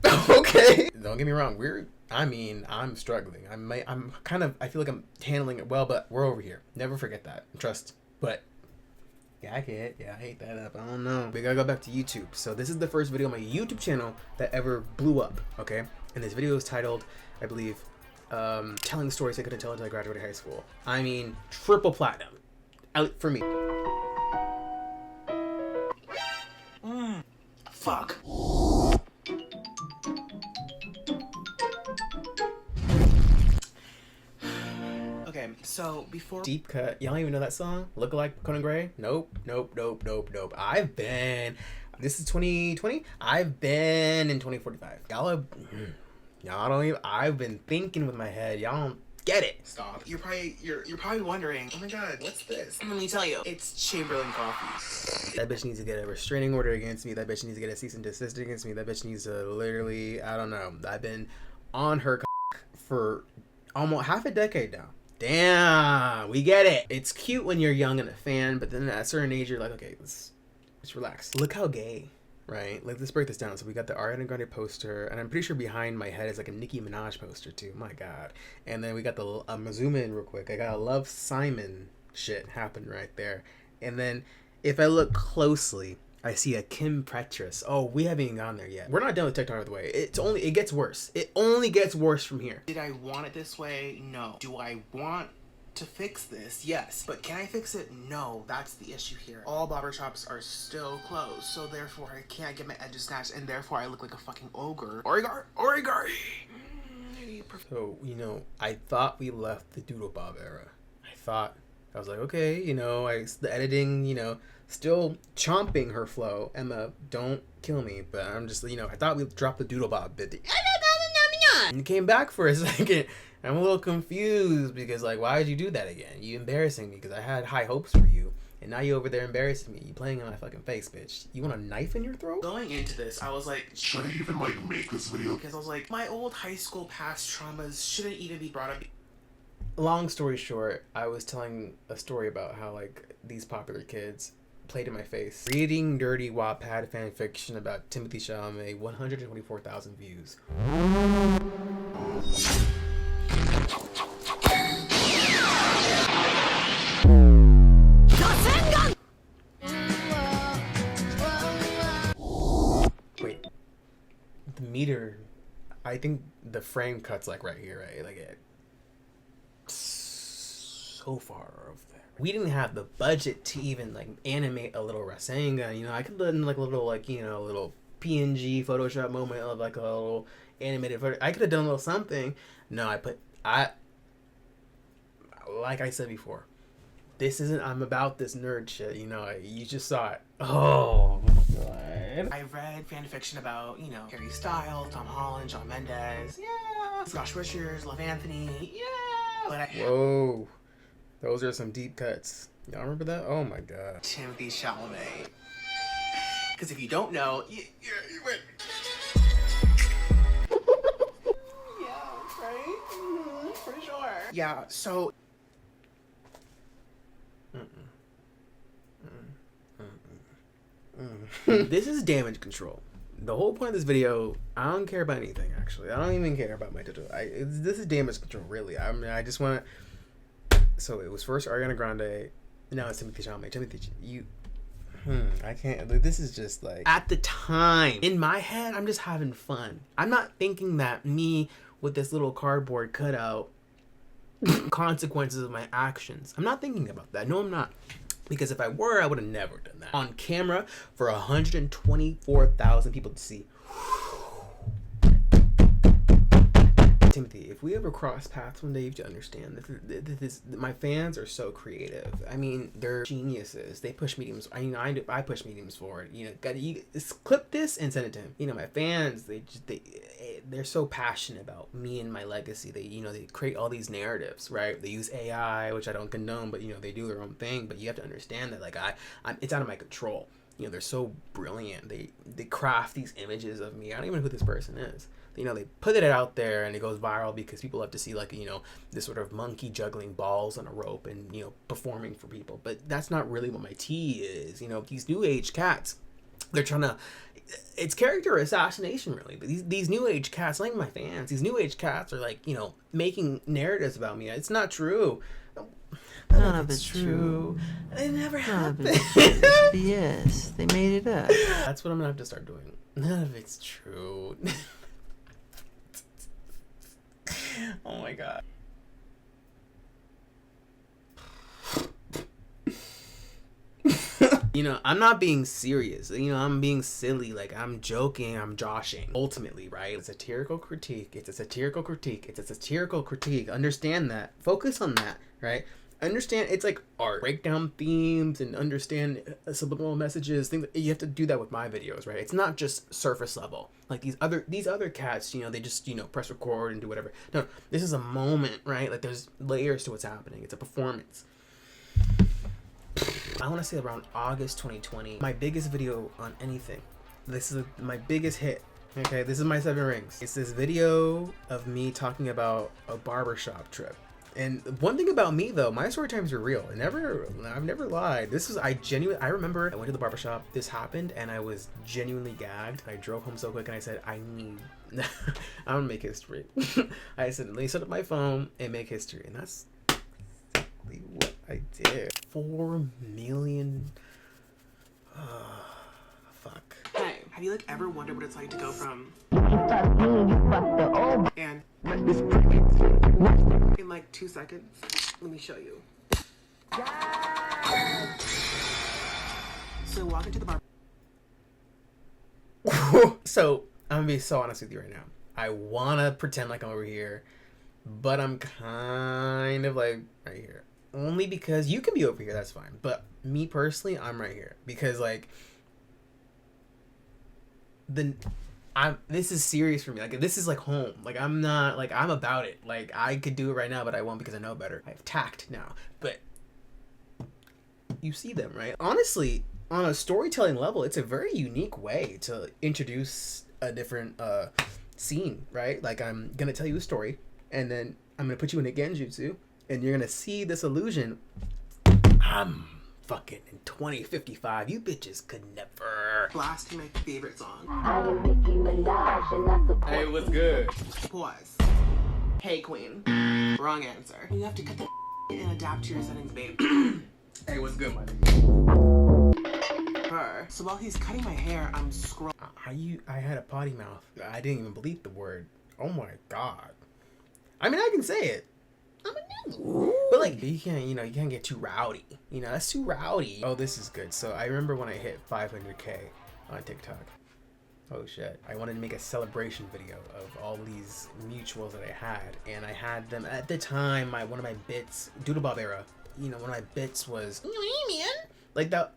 Okay. Don't get me wrong. I'm struggling. I feel like I'm handling it well, but we're over here. Never forget that. Trust. But yeah, I hate that up. I don't know. We gotta go back to YouTube. So this is the first video on my YouTube channel that ever blew up. Okay. And this video is titled, I believe, telling stories I couldn't tell until I graduated high school. I mean, triple platinum. For me. Fuck. Okay, so before Deep cut. Y'all don't even know that song? Look Like Conan Gray? Nope. This is 2020. I've been in 2045. Y'all don't even. I've been thinking with my head. Y'all don't get it. Stop. You're probably wondering, oh my god, what's this? Let me tell you, it's Chamberlain coffee. That bitch needs to get a restraining order against me. That bitch needs to get a cease and desist against me. That bitch needs to literally, I don't know. I've been on her for almost half a decade now. Damn, we get it. It's cute when you're young and a fan, but then at a certain age, you're like, okay, let's relax. Look how gay, right? Like, let's break this down. So we got the Ariana Grande poster, and I'm pretty sure behind my head is like a Nicki Minaj poster too. My God. And then we got the, I'm gonna zoom in real quick. I got a Love Simon shit happen right there. And then if I look closely, I see a Kim Petras. Oh, we haven't even gone there yet. We're not done with TikTok, by the way. It gets worse. It only gets worse from here. Did I want it this way? No. Do I want to fix this? Yes. But can I fix it? No. That's the issue here. All barbershops are still closed, so therefore I can't get my edges snatched, and therefore I look like a fucking ogre. Origari. So, you know, I thought we left the Doodle Bob era. I was like, okay, you know, the editing, you know, still chomping her flow. Emma, don't kill me. But I'm just, you know, I thought we dropped the Doodle Bob bit. And it came back for a second. I'm a little confused because, like, why did you do that again? You embarrassing me because I had high hopes for you. And now you over there embarrassing me. You playing in my fucking face, bitch. You want a knife in your throat? Going into this, I was like, Should I even like make this video? because I was like, my old high school past traumas shouldn't even be brought up. Long story short, I was telling a story about how like these popular kids played in my face. Reading dirty Wattpad fan fiction about Timothee Chalamet, 124,000 views. Wait, the meter, I think the frame cuts like right here, right? Like it so far over there. We didn't have the budget to even like animate a little Rasengan, you know. I could have done like a little like, you know, a little PNG Photoshop moment of like a little animated photo. I could have done a little something. No, like I said before, this isn't, I'm about this nerd shit, you know. You just saw it. Oh God. I read fan fiction about, you know, Harry Styles, Tom Holland, Shawn Mendes, yeah, Josh Richards, Love Anthony, yeah. But Whoa, those are some deep cuts. Y'all remember that? Oh my God. Timothee Chalamet. Because if you don't know, you went. Yeah, right? Mm-hmm, for sure. Yeah, so. This is damage control. The whole point of this video, I don't care about anything, actually. I don't even care about my tutorial. This is damage control, really. I mean, I just want to... So, it was first Ariana Grande, now it's Timothee Chalamet. Timothee, I can't... This is just like... At the time, in my head, I'm just having fun. I'm not thinking that me with this little cardboard cutout consequences of my actions. I'm not thinking about that. No, I'm not. Because if I were, I would have never done that. On camera for 124,000 people to see. Timothy, if we ever cross paths one day, you have to understand this, my fans are so creative. I mean, they're geniuses. They push mediums. I push mediums forward. You know, you clip this and send it to him. You know, my fans, they're so passionate about me and my legacy. They create all these narratives, right? They use AI, which I don't condone, but you know, they do their own thing. But you have to understand that, like, it's out of my control. You know, they're so brilliant. They craft these images of me. I don't even know who this person is. You know, they put it out there and it goes viral because people love to see, like, you know, this sort of monkey juggling balls on a rope and, you know, performing for people. But that's not really what my tea is. You know, these new age cats, they're trying to, it's character assassination, really. But these new age cats, like my fans, these new age cats are like, you know, making narratives about me. It's not true. None of it's true. It never happened. It's BS. They made it up. That's what I'm gonna have to start doing. None of it's true. Oh my God. You know, I'm not being serious. You know, I'm being silly. Like, I'm joking. I'm joshing. Ultimately, right? It's a satirical critique. It's a satirical critique. It's a satirical critique. Understand that. Focus on that, right? Understand it's like art. Break down themes and understand subliminal messages. Things. You have to do that with my videos, right? It's not just surface level. Like these other cats, you know, they just, you know, press record and do whatever. No, this is a moment, right? Like there's layers to what's happening. It's a performance. I want to say around August 2020, my biggest video on anything. This is my biggest hit. Okay, this is my 7 rings. It's this video of me talking about a barbershop trip. And one thing about me though, my story times are real. I've never lied. I remember I went to the barbershop, this happened, and I was genuinely gagged. I drove home so quick and I said, I'm gonna make history. I said, let me set up my phone and make history. And that's exactly what I did. 4 million. Fuck. Hey, have you like ever wondered what it's like to go from and in like 2 seconds? Let me show you. So walk into the bar. So I'm gonna be so honest with you right now. I wanna pretend like I'm over here, but I'm kind of like right here. Only because you can be over here, that's fine. But me personally, I'm right here because like this is serious for me. Like this is like home. Like I'm not like I'm about it. Like I could do it right now, but I won't because I know better. I have tact now. But you see them, right? Honestly, on a storytelling level, it's a very unique way to introduce a different scene, right? Like, I'm gonna tell you a story, and then I'm gonna put you in a genjutsu, and you're gonna see this illusion. I'm fucking in 2055. You bitches could never. Blasting my favorite song. Hey, what's good? Pause. Hey, queen. Wrong answer. You have to cut the and adapt to your settings, babe. Hey, what's good, my nigga? Her. So while he's cutting my hair, I'm scrolling. I had a potty mouth. I didn't even believe the word. Oh my god. I mean, I can say it. I'm a nigga. But like, you can't get too rowdy. You know, that's too rowdy. Oh, this is good. So I remember when I hit 500K on TikTok. Oh shit. I wanted to make a celebration video of all these mutuals that I had. And I had them at the time, one of my bits, Doodlebob era. You know, one of my bits was, like that,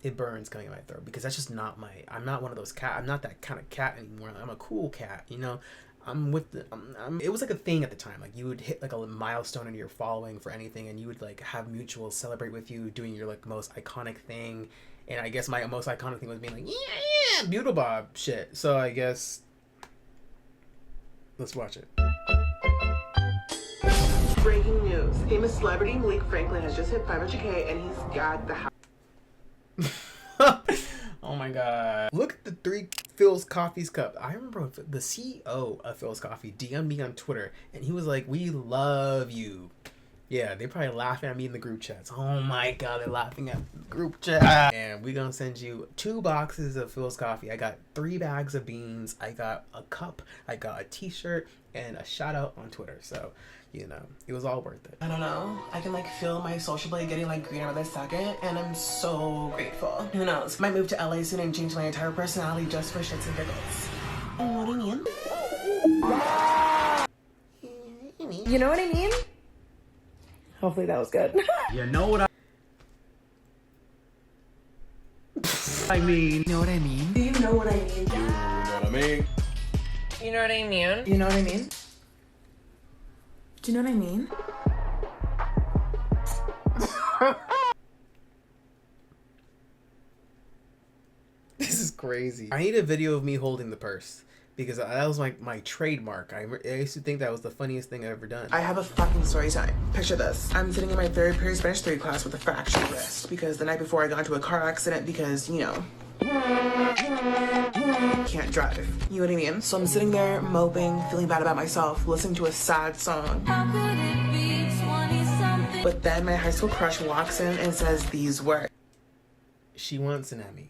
it burns coming in my throat because that's just not I'm not one of those I'm not that kind of cat anymore. I'm a cool cat, you know? It was like a thing at the time. Like, you would hit like a milestone in your following for anything, and you would like have mutuals celebrate with you doing your like most iconic thing. And I guess my most iconic thing was being like, yeah, Doodlebob shit. So I guess let's watch it. Breaking news. Famous celebrity Malik Franklin has just hit 500K and he's got the house. Oh my god. Look at the 3 Phil's Coffee's cup. I remember the CEO of Phil's Coffee DM'd me on Twitter and he was like, we love you. Yeah, they probably laughing at me in the group chats. Oh my god, they're laughing at the group chat. And we're gonna send you 2 boxes of Phil's Coffee. I got 3 bags of beans. I got a cup. I got a t-shirt and a shout out on Twitter. So, you know, it was all worth it. I don't know. I can like feel my social blade getting like greener by the second, and I'm so grateful. Who knows? Might move to LA soon and change my entire personality just for shits and giggles. You know what I mean? You know what I mean? Hopefully that was good. You know what I mean? You know what I mean? Do you know what I mean? You know what I mean? You know what I mean? You know what I mean? Do you know what I mean? This is crazy. I need a video of me holding the purse because that was my trademark. I used to think that was the funniest thing I've ever done. I have a fucking story time. Picture this. I'm sitting in my third period Spanish 3 class with a fractured wrist because the night before I got into a car accident because, you know, can't drive. You know what I mean? So I'm sitting there moping, feeling bad about myself, listening to a sad song. But then my high school crush walks in and says these words. She wants an Emmy.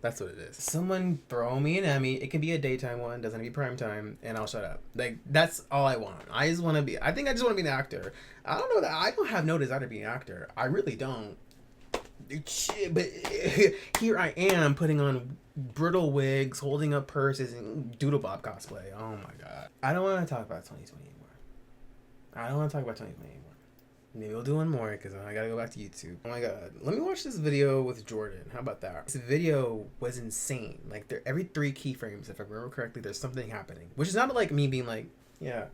That's what it is. Someone throw me an Emmy. It can be a daytime one, doesn't have to be prime time, and I'll shut up. Like, that's all I want. I just want to be, I think I just want to be an actor. I don't know that, I don't have no desire to be an actor. I really don't. But here I am putting on brittle wigs, holding up purses, and Doodlebob cosplay. Oh my god. I don't want to talk about 2020 anymore. I don't want to talk about 2020 anymore. Maybe we'll do one more because I gotta go back to YouTube. Oh my god. Let me watch this video with Jordan. How about that? This video was insane. Like, every 3 keyframes, if I remember correctly, there's something happening. Which is not like me being like, yeah,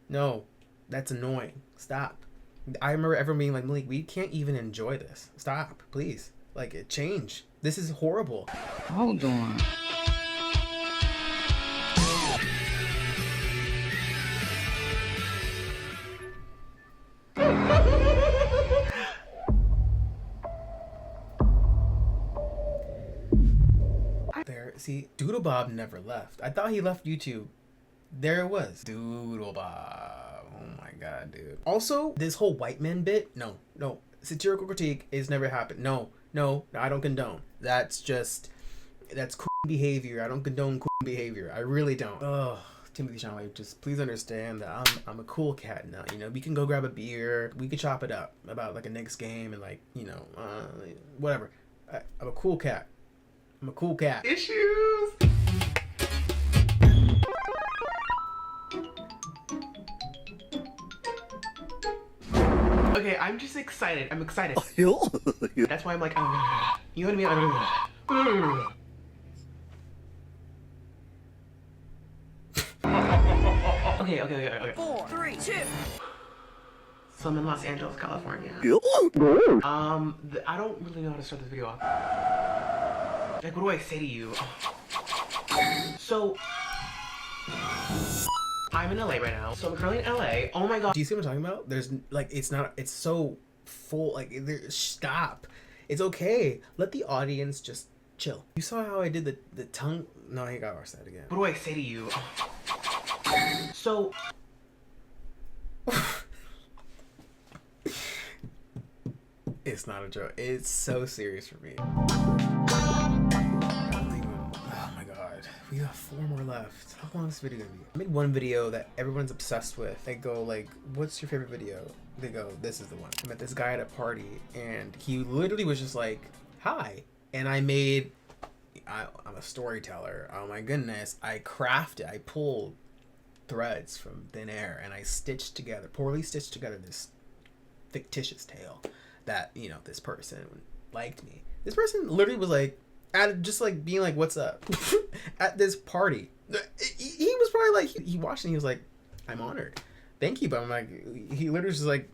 no, that's annoying. Stop. I remember everyone being like, Malik, we can't even enjoy this. Stop, please. Like, change. This is horrible. Hold on. There, see, Doodlebob never left. I thought he left YouTube. There it was. Doodlebob. Oh my god, dude. Also, this whole white man bit, no. Satirical critique is never happened. No, I don't condone. That's cool behavior. I don't condone cool behavior. I really don't. Ugh. Timothee Chalamet, just please understand that I'm a cool cat now. You know, we can go grab a beer. We could chop it up about like a Knicks game and like, you know, whatever. I'm a cool cat. I'm a cool cat. Issues! Okay, I'm just excited. I'm excited. That's why I'm like, you know what I mean? Okay. 4, 3, 2. So I'm in Los Angeles, California. I don't really know how to start this video off. Like, what do I say to you? So, I'm in LA right now. So I'm currently in LA. Oh my god. Do you see what I'm talking about? There's like, it's so full. Like, stop. It's okay. Let the audience just chill. You saw how I did the tongue? No, I ain't gotta watch that again. What do I say to you? So. It's not a joke. It's so serious for me. Oh my god. We got 4 more left. How long is this video gonna be? I made one video that everyone's obsessed with. They go like, what's your favorite video? They go, this is the one. I met this guy at a party and he literally was just like, hi. And I'm a storyteller. Oh my goodness. I pulled threads from thin air and I poorly stitched together this fictitious tale that, you know, this person liked me. This person literally was like, just like being like, what's up? At this party. He was probably like, he watched and he was like, I'm honored. Thank you. But I'm like, he literally was just like,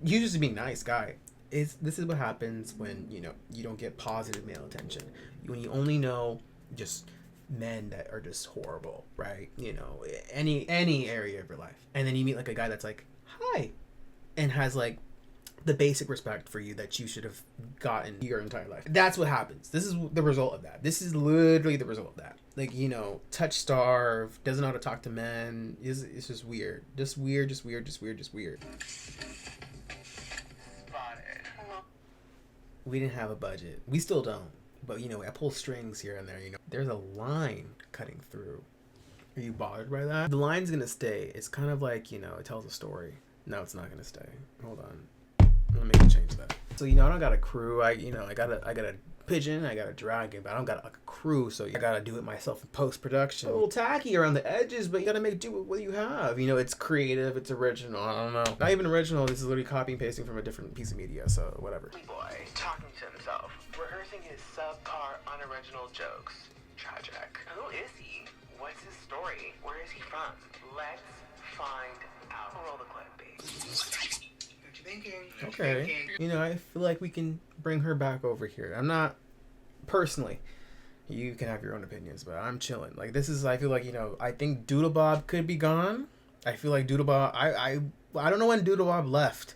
you just be nice guy. This is what happens when, you know, you don't get positive male attention. When you only know just men that are just horrible, right? You know, any area of your life. And then you meet like a guy that's like, hi, and has like the basic respect for you that you should have gotten your entire life. That's what happens. This is the result of that. This is literally the result of that. Like, you know, touch starved, doesn't know how to talk to men. It's just weird. Just weird. We didn't have a budget. We still don't. But, you know, I pull strings here and there, you know. There's a line cutting through. Are you bothered by that? The line's gonna stay. It's kind of like, you know, it tells a story. No, it's not gonna stay. Hold on. I'm gonna make a change to that. So, you know, I don't got a crew. I got a pigeon, I got a dragon, but I don't got like a crew, so I gotta do it myself in post-production. A little tacky around the edges, but you gotta make do with what you have. You know, it's creative, it's original, I don't know. Not even original, this is literally copy and pasting from a different piece of media, so whatever. Boy, talking to himself, rehearsing his subpar, unoriginal jokes. Tragic. Who is he? What's his story? Where is he from? Let's find out. Roll the clip, babe. What you thinking? Okay. You know, I feel like we can bring her back over here. I'm not, personally, you can have your own opinions, but I'm chilling. Like, this is, I feel like, you know, I think Doodle Bob could be gone. I feel like Doodle Bob, I don't know when Doodle Bob left.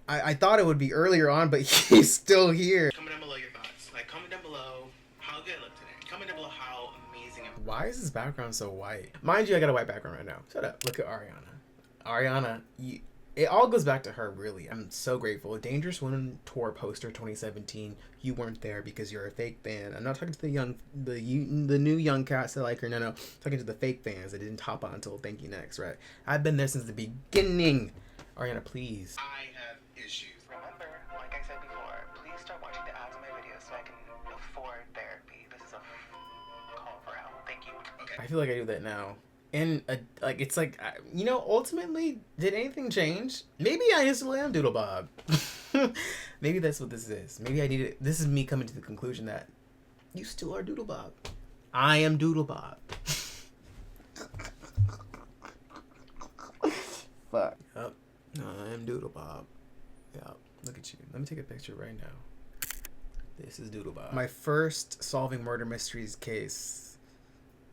I thought it would be earlier on, but he's still here. Comment down below your thoughts. Like, comment down below how good I look today. Comment down below how amazing I'm. Why is this background so white? Mind you, I got a white background right now. Shut up. Look at Ariana. Ariana, it all goes back to her, really. I'm so grateful. Dangerous Women Tour poster 2017. You weren't there because you're a fake fan. I'm not talking to the new young cats that like her. No. I'm talking to the fake fans that didn't hop on until Thank You Next, right? I've been there since the beginning. Ariana, please. I have issues. Remember, like I said before, please start watching the ads on my videos so I can afford therapy. This is a call for help. Thank you. Okay. I feel like I do that now. And like, it's like, you know, ultimately, did anything change? Maybe I still am Doodle Bob. Maybe that's what this is. Maybe I need it. This is me coming to the conclusion that you still are Doodle Bob. I am Doodle Bob. Fuck. Yep. I am Doodle Bob. Yep. Look at you. Let me take a picture right now. This is Doodle Bob. My first solving murder mysteries case.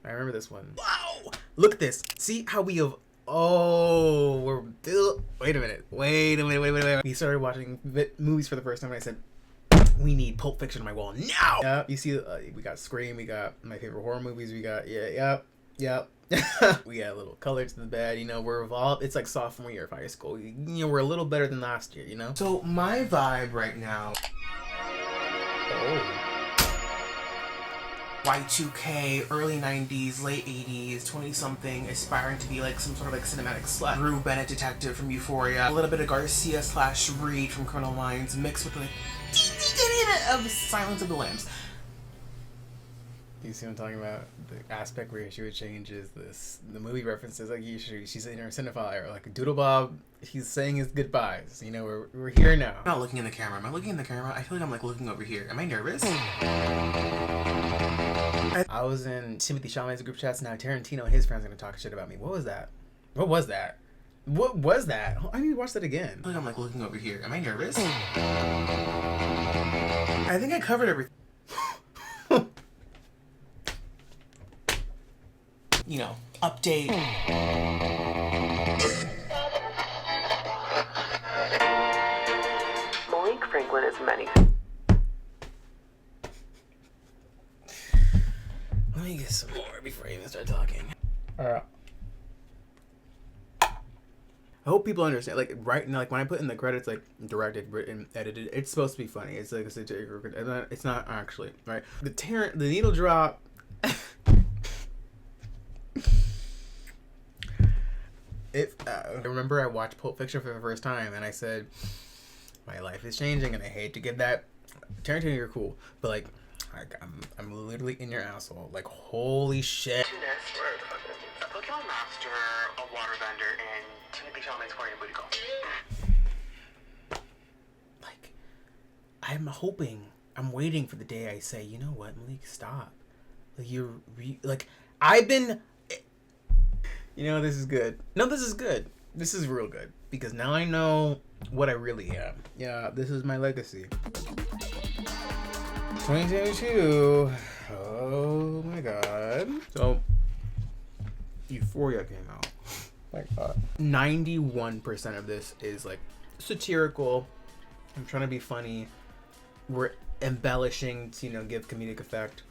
I remember this one. Wow! Look at this. See how we have... Oh, we're... Wait a minute. We started watching movies for the first time and I said, we need Pulp Fiction on my wall now! Yep. You see, we got Scream, we got my favorite horror movies, we got... Yep. We got a little color to the bed, you know, we're evolved. It's like sophomore year of high school. You know, we're a little better than last year, you know? So my vibe right now... Oh... Y2K, early 90s, late 80s, 20-something, aspiring to be like some sort of like cinematic slut. Drew Bennett detective from Euphoria, a little bit of Garcia / Reed from Criminal Minds, mixed with like of Silence of the Lambs. You see what I'm talking about? The aspect ratio changes, the movie references, like she's in her cinephile, or like Doodle Bob, he's saying his goodbyes. You know, we're here now. I'm not looking in the camera. Am I looking in the camera? I feel like I'm like looking over here. Am I nervous? I was in Timothee Chalamet's group chats. Now Tarantino and his friends are gonna talk shit about me. What was that? What was that? I need to watch that again. I'm like looking over here. Am I nervous? I think I covered everything. You know, update. Malik Franklin is many. Let me get some more before I even start talking. I hope people understand. Like right now, like when I put in the credits, like directed, written, edited, it's supposed to be funny. It's like a satirical. It's not actually right. The needle drop. I remember I watched Pulp Fiction for the first time, and I said, "My life is changing," and I hate to give that. Tarantino, you're cool, but like, I'm literally in your asshole. Like, holy shit. A Pokemon master, a waterbender, and Timothee Chalamet's pouring a booty call. Like, I'm waiting for the day I say, you know what, Malik, stop. Like, I've been. You know, this is good. No, this is good. This is real good. Because now I know what I really am. Yeah, this is my legacy. 2022. Oh my god. So, Euphoria came out. My god. 91% of this is like satirical. I'm trying to be funny. We're embellishing to, you know, give comedic effect.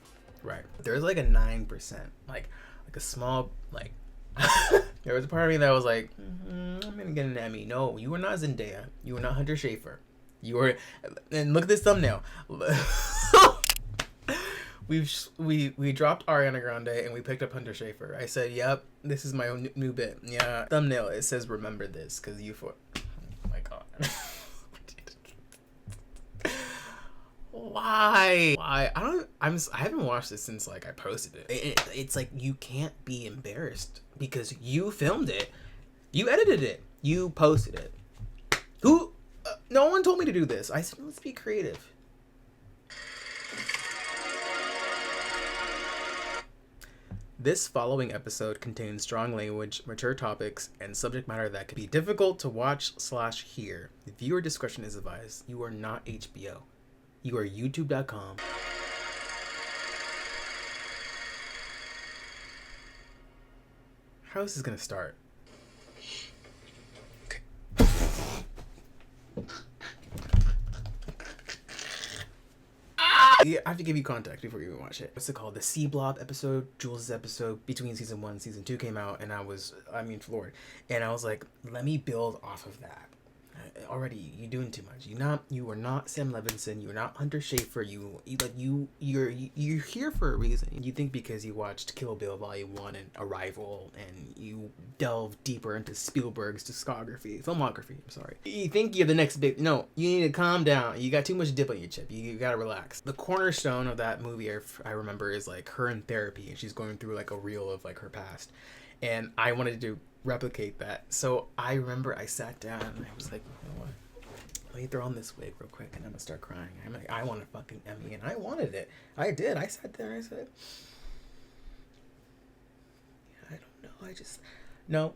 Right. There's like a 9%. Like a small, like, there was a part of me that was like, I'm gonna get an Emmy. No, you were not Zendaya. You were not Hunter Schafer. You were, and look at this thumbnail. we dropped Ariana Grande and we picked up Hunter Schafer. I said, yep, this is my own new bit. Yeah, thumbnail. It says remember this because you for. Oh my god. Why? I haven't watched this since like I posted it. It's like you can't be embarrassed because you filmed it, you edited it, you posted it. Who? No one told me to do this. I said let's be creative. This following episode contains strong language, mature topics, and subject matter that could be difficult to watch/hear. Viewer discretion is advised. You are not HBO. You are youtube.com. How is this gonna start? Okay. Yeah, I have to give you context before you even watch it. What's it called? The C Blob episode, Jules' episode between season 1 and season 2 came out, and I was floored. And I was like, let me build off of that. Already, you're doing too much. You are not Sam Levinson. You're not Hunter Schafer. You're here for a reason. You think because you watched Kill Bill Volume 1 and Arrival, and you delve deeper into Spielberg's filmography. I'm sorry. You think you're the next big. No, you need to calm down. You got too much dip on your chip. You gotta relax. The cornerstone of that movie, I remember, is like her in therapy, and she's going through like a reel of like her past, and I wanted to replicate that. So I remember I sat down and I was like, you know what? Let me throw on this wig real quick and I'm gonna start crying. I'm like, I want a fucking Emmy, and I wanted it. I did. I sat there and I said, I don't know. I just no.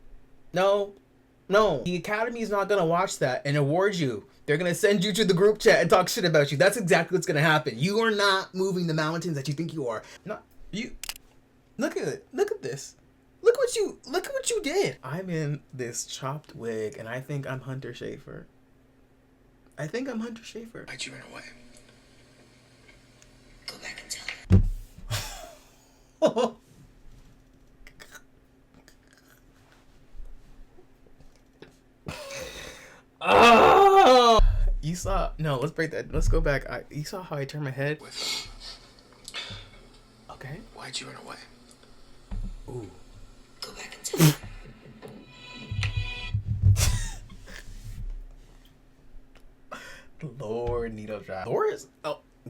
The Academy's not gonna watch that and award you. They're gonna send you to the group chat and talk shit about you. That's exactly what's gonna happen. You are not moving the mountains that you think you are. Not you. Look at it. Look at this. Look what you did. I'm in this chopped wig and I think I'm Hunter Schafer. Why'd you run away? Go back and tell her. Oh! You saw, no, let's break that. Let's go back. You saw how I turned my head? Okay. Why'd you run away? Ooh. Go back and tell her. Lord needle drop.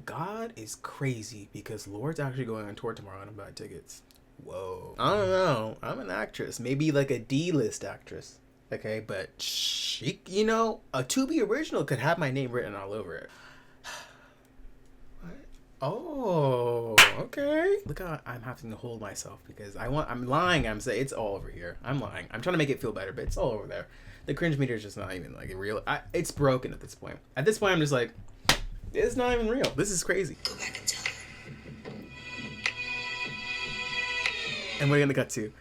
God is crazy because Lord's actually going on tour tomorrow and I'm buying tickets. Whoa. I don't know. I'm an actress. Maybe like a D-list actress. Okay, but she, you know, a To Be original could have my name written all over it. What? Oh, okay. Look how I'm having to hold myself because I'm lying. I'm saying it's all over here. I'm lying. I'm trying to make it feel better, but it's all over there. The cringe meter is just not even like real. It's broken at this point. At this point, I'm just like, it's not even real. This is crazy. Go back and tell her. And we're gonna cut to.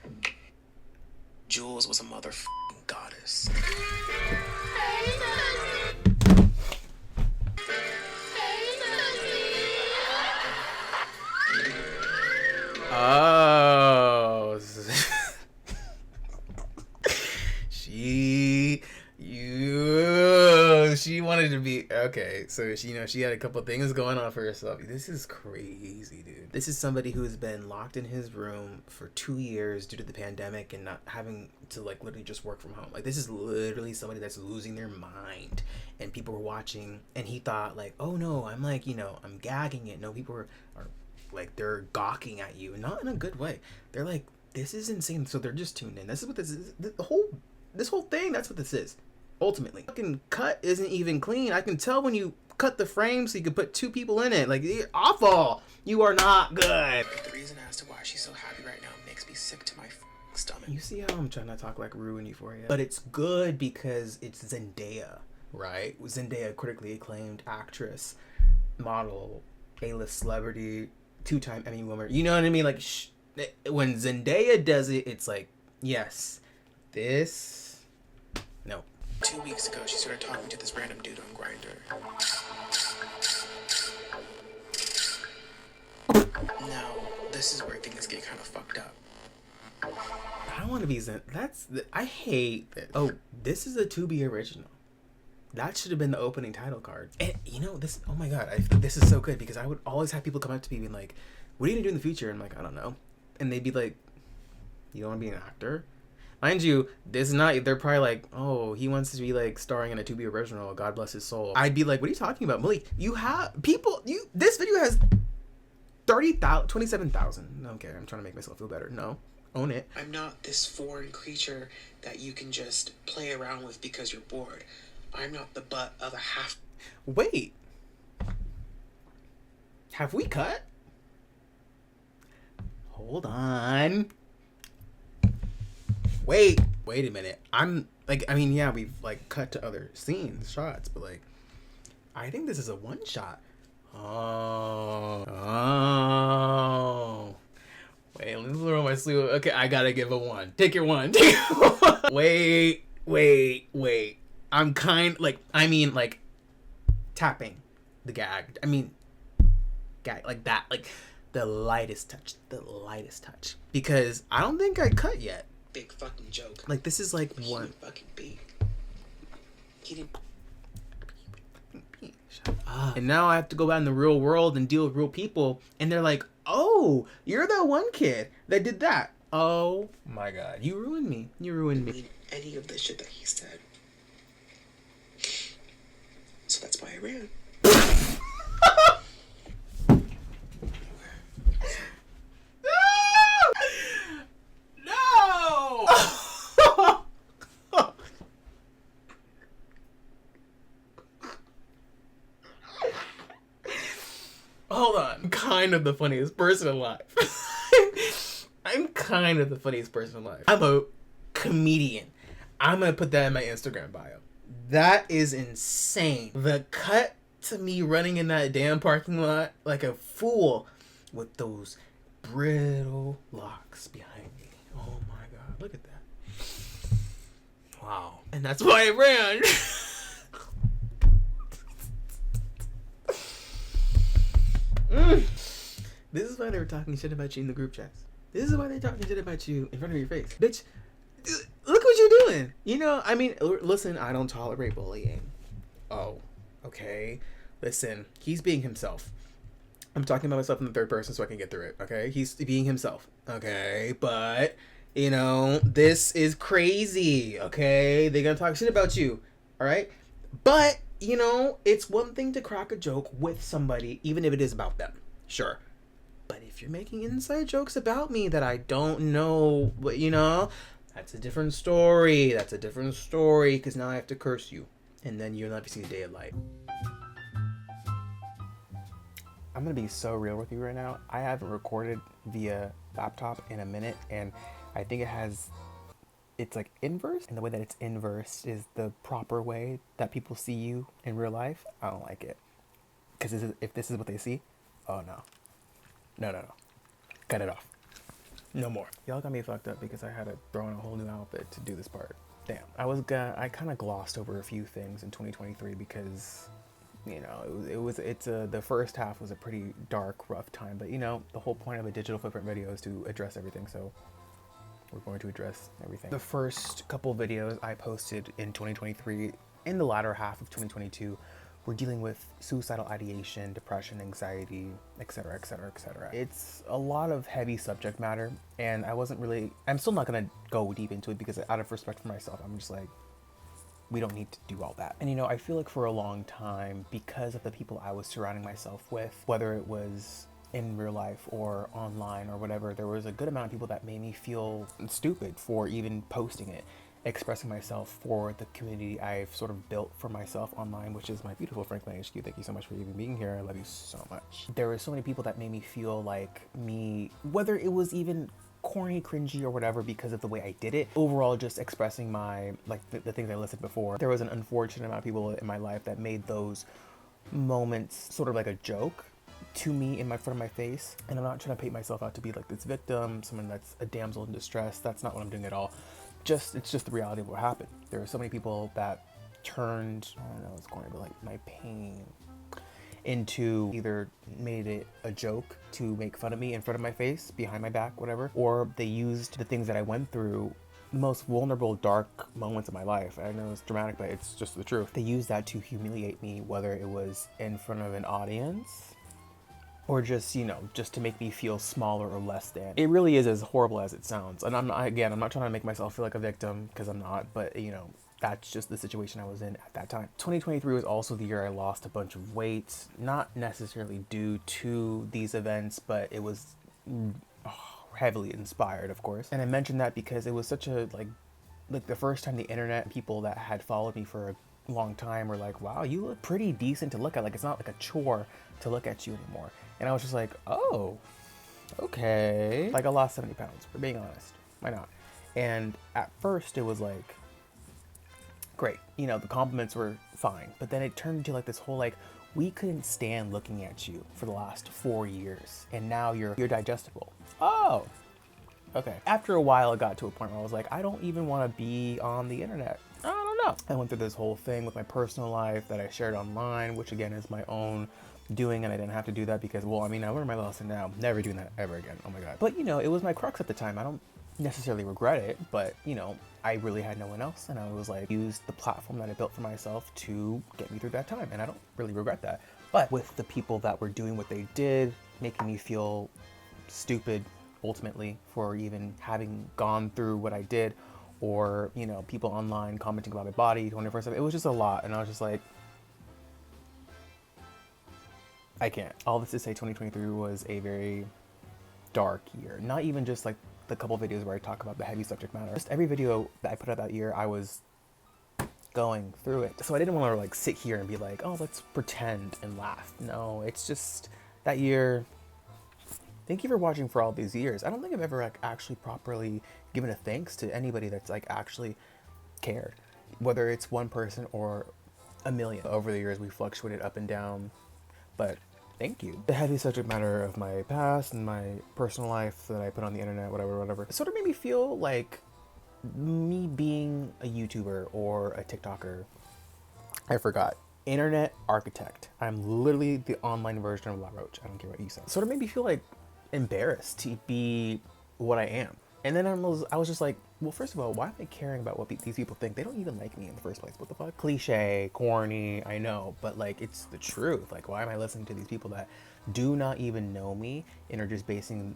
Jules was a motherfucking goddess. Oh, she wanted to be okay. So she had a couple things going on for herself. This is crazy, dude. This is somebody who's been locked in his room for 2 years due to the pandemic and not having to like literally just work from home. Like this is literally somebody that's losing their mind, and people were watching, and he thought like, oh no, I'm like I'm gagging it. No, people are like they're gawking at you, not in a good way. They're like, this is insane. So they're just tuned in. This is what this is. This whole thing. That's what this is. Ultimately, fucking cut isn't even clean. I can tell when you cut the frame so you can put 2 people in it. Like you're awful. You are not good. The reason as to why she's so happy right now makes me sick to my stomach. You see how I'm trying to talk like Rue and Euphoria, but it's good because it's Zendaya, right? Zendaya, critically acclaimed actress, model, A-list celebrity. 2-time Emmy winner. You know what I mean? Like, when Zendaya does it, it's like, yes, this, no. 2 weeks ago, she started talking to this random dude on Grindr. Now, this is where things get kind of fucked up. I don't want to be I hate that. Oh, this is a Tubi original. That should have been the opening title card. And this, oh my god, I think this is so good because I would always have people come up to me being like, what are you gonna do in the future? And I'm like, I don't know. And they'd be like, you don't want to be an actor? Mind you, this is not, they're probably like, oh, he wants to be like starring in a Tubi original, God bless his soul. I'd be like, what are you talking about? Malik, this video has 27,000. Okay, I'm trying to make myself feel better. No, own it. I'm not this foreign creature that you can just play around with because you're bored. I'm not the butt of a half. Wait. Have we cut? Hold on. Wait a minute. Yeah, we've like cut to other scenes, shots, but like, I think this is a one shot. Oh. Wait, let me throw my sleeve. Okay, I gotta give a 1. Take your 1. Wait. I'm tapping the gag. Gag like that, like the lightest touch. Because I don't think I cut yet. Big fucking joke. Like this is like one. Fucking big. He didn't. Shut up. And now I have to go out in the real world and deal with real people, and they're like, "Oh, you're that one kid that did that." Oh my god, you ruined me. Any of the shit that he said. So that's why I ran. No! Hold on. I'm kind of the funniest person alive. I'm a comedian. I'm gonna put that in my Instagram bio. That is insane. The cut to me running in that damn parking lot like a fool with those brittle locks behind me. Oh my god, look at that. Wow. And that's why I ran. This is why they were talking shit about you in the group chats. This is why they're talking shit about you in front of your face. Bitch, look what you're doing. Listen, I don't tolerate bullying. Oh, okay. Listen, he's being himself. I'm talking about myself in the third person so I can get through it, okay? He's being himself, okay? But, this is crazy, okay? They're gonna talk shit about you, all right? But, it's one thing to crack a joke with somebody, even if it is about them. Sure. But if you're making inside jokes about me that I don't know, that's a different story. Because now I have to curse you. And then you'll never see the day of light. I'm gonna be so real with you right now. I haven't recorded via laptop in a minute, and I think it's like inverse, and the way that it's inverse is the proper way that people see you in real life. I don't like it, because if this is what they see, oh no, cut it off, no more. Y'all got me fucked up because I had to throw in a whole new outfit to do this part. Damn. I kind of glossed over a few things in 2023 because, you know, the first half was a pretty dark, rough time, but you know, the whole point of a digital footprint video is to address everything, so we're going to address everything. The first couple videos I posted in 2023, in the latter half of 2022, were dealing with suicidal ideation, depression, anxiety, etc, etc, etc. It's a lot of heavy subject matter, and I'm still not gonna go deep into it because out of respect for myself, I'm just like, we don't need to do all that. And you know, I feel like for a long time, because of the people I was surrounding myself with, whether it was in real life or online or whatever, there was a good amount of people that made me feel stupid for even posting it, expressing myself for the community I've sort of built for myself online, which is my beautiful Franklin HQ. Thank you so much for even being here. I love you so much. There were so many people that made me feel like me, whether it was even corny, cringy, or whatever, because of the way I did it. Overall, just expressing my, like, the things I listed before. There was an unfortunate amount of people in my life that made those moments sort of like a joke to me in front of my face. And I'm not trying to paint myself out to be like this victim, someone that's a damsel in distress. That's not what I'm doing at all. It's just the reality of what happened. There are so many people that turned, I don't know, it's corny, but like my pain into either made it a joke to make fun of me in front of my face, behind my back, whatever, or they used the things that I went through, the most vulnerable, dark moments of my life. I know it's dramatic, but it's just the truth. They used that to humiliate me, whether it was in front of an audience or just, you know, just to make me feel smaller or less than. It really is as horrible as it sounds. And I'm not trying to make myself feel like a victim, because I'm not, but you know, that's just the situation I was in at that time. 2023 was also the year I lost a bunch of weight, not necessarily due to these events, but it was heavily inspired, of course. And I mentioned that because it was such a, like the first time the internet, people that had followed me for a long time were like, wow, you look pretty decent to look at. Like, it's not like a chore to look at you anymore. And I was just like, oh, okay. Like, I lost 70 pounds, for being honest. Why not? And at first it was like, great, you know, the compliments were fine, but then it turned into like this whole, like, we couldn't stand looking at you for the last 4 years, and now you're digestible. Oh, okay. After a while, it got to a point where I was like, I don't even want to be on the internet. I don't know. I went through this whole thing with my personal life that I shared online, which again is my own doing, and I didn't have to do that because, well, I mean, I learned my lesson now. Never doing that ever again. Oh my God. But you know, it was my crux at the time. I don't necessarily regret it, but you know, I really had no one else, and I was like, used the platform that I built for myself to get me through that time, and I don't really regret that. But with the people that were doing what they did, making me feel stupid ultimately for even having gone through what I did, or you know, people online commenting about my body 24/7, it was just a lot, and I was just like, I can't. All this to say, 2023 was a very dark year. Not even just like the couple videos where I talk about the heavy subject matter. Just every video that I put out that year, I was going through it. So I didn't want to like sit here and be like, oh, let's pretend and laugh. No, it's just that year. Thank you for watching for all these years. I don't think I've ever like actually properly given a thanks to anybody that's like actually cared, whether it's one person or a million. Over the years, we fluctuated up and down, but thank you. The heavy subject matter of my past and my personal life that I put on the internet, whatever, it sort of made me feel like me being a YouTuber or a TikToker. I forgot. Internet architect. I'm literally the online version of La Roche. I don't care what you said. It sort of made me feel like embarrassed to be what I am. And then I was just like, well, first of all, why am I caring about what these people think? They don't even like me in the first place. What the fuck? Cliche, corny, I know, but like, it's the truth. Like, why am I listening to these people that do not even know me and are just basing,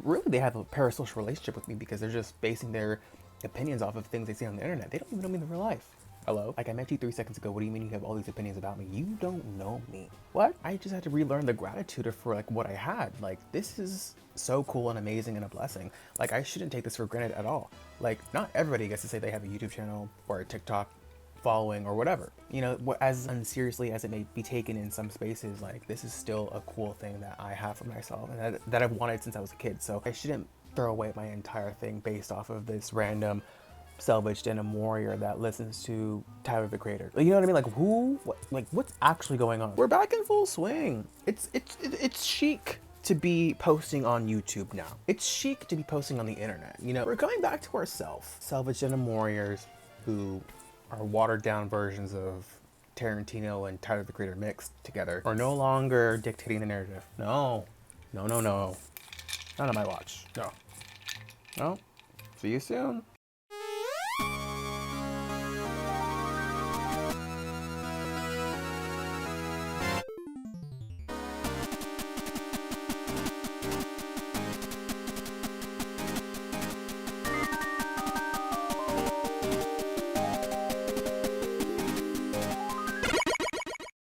really, they have a parasocial relationship with me because they're just basing their opinions off of things they see on the internet. They don't even know me in real life. Hello? Like, I met you 3 seconds ago. What do you mean you have all these opinions about me? You don't know me. What? I just had to relearn the gratitude for like what I had. Like, this is so cool and amazing and a blessing. Like, I shouldn't take this for granted at all. Like, not everybody gets to say they have a YouTube channel or a TikTok following or whatever. You know, as unseriously as it may be taken in some spaces, like this is still a cool thing that I have for myself and that I've wanted since I was a kid. So I shouldn't throw away my entire thing based off of this random salvaged denim warrior that listens to Tyler the Creator. You know what I mean? Like who? What? Like what's actually going on? We're back in full swing. It's chic to be posting on YouTube now. It's chic to be posting on the internet. You know, we're going back to ourselves. Salvaged denim warriors who are watered down versions of Tarantino and Tyler the Creator mixed together are no longer dictating the narrative. No. Not on my watch. No. See you soon.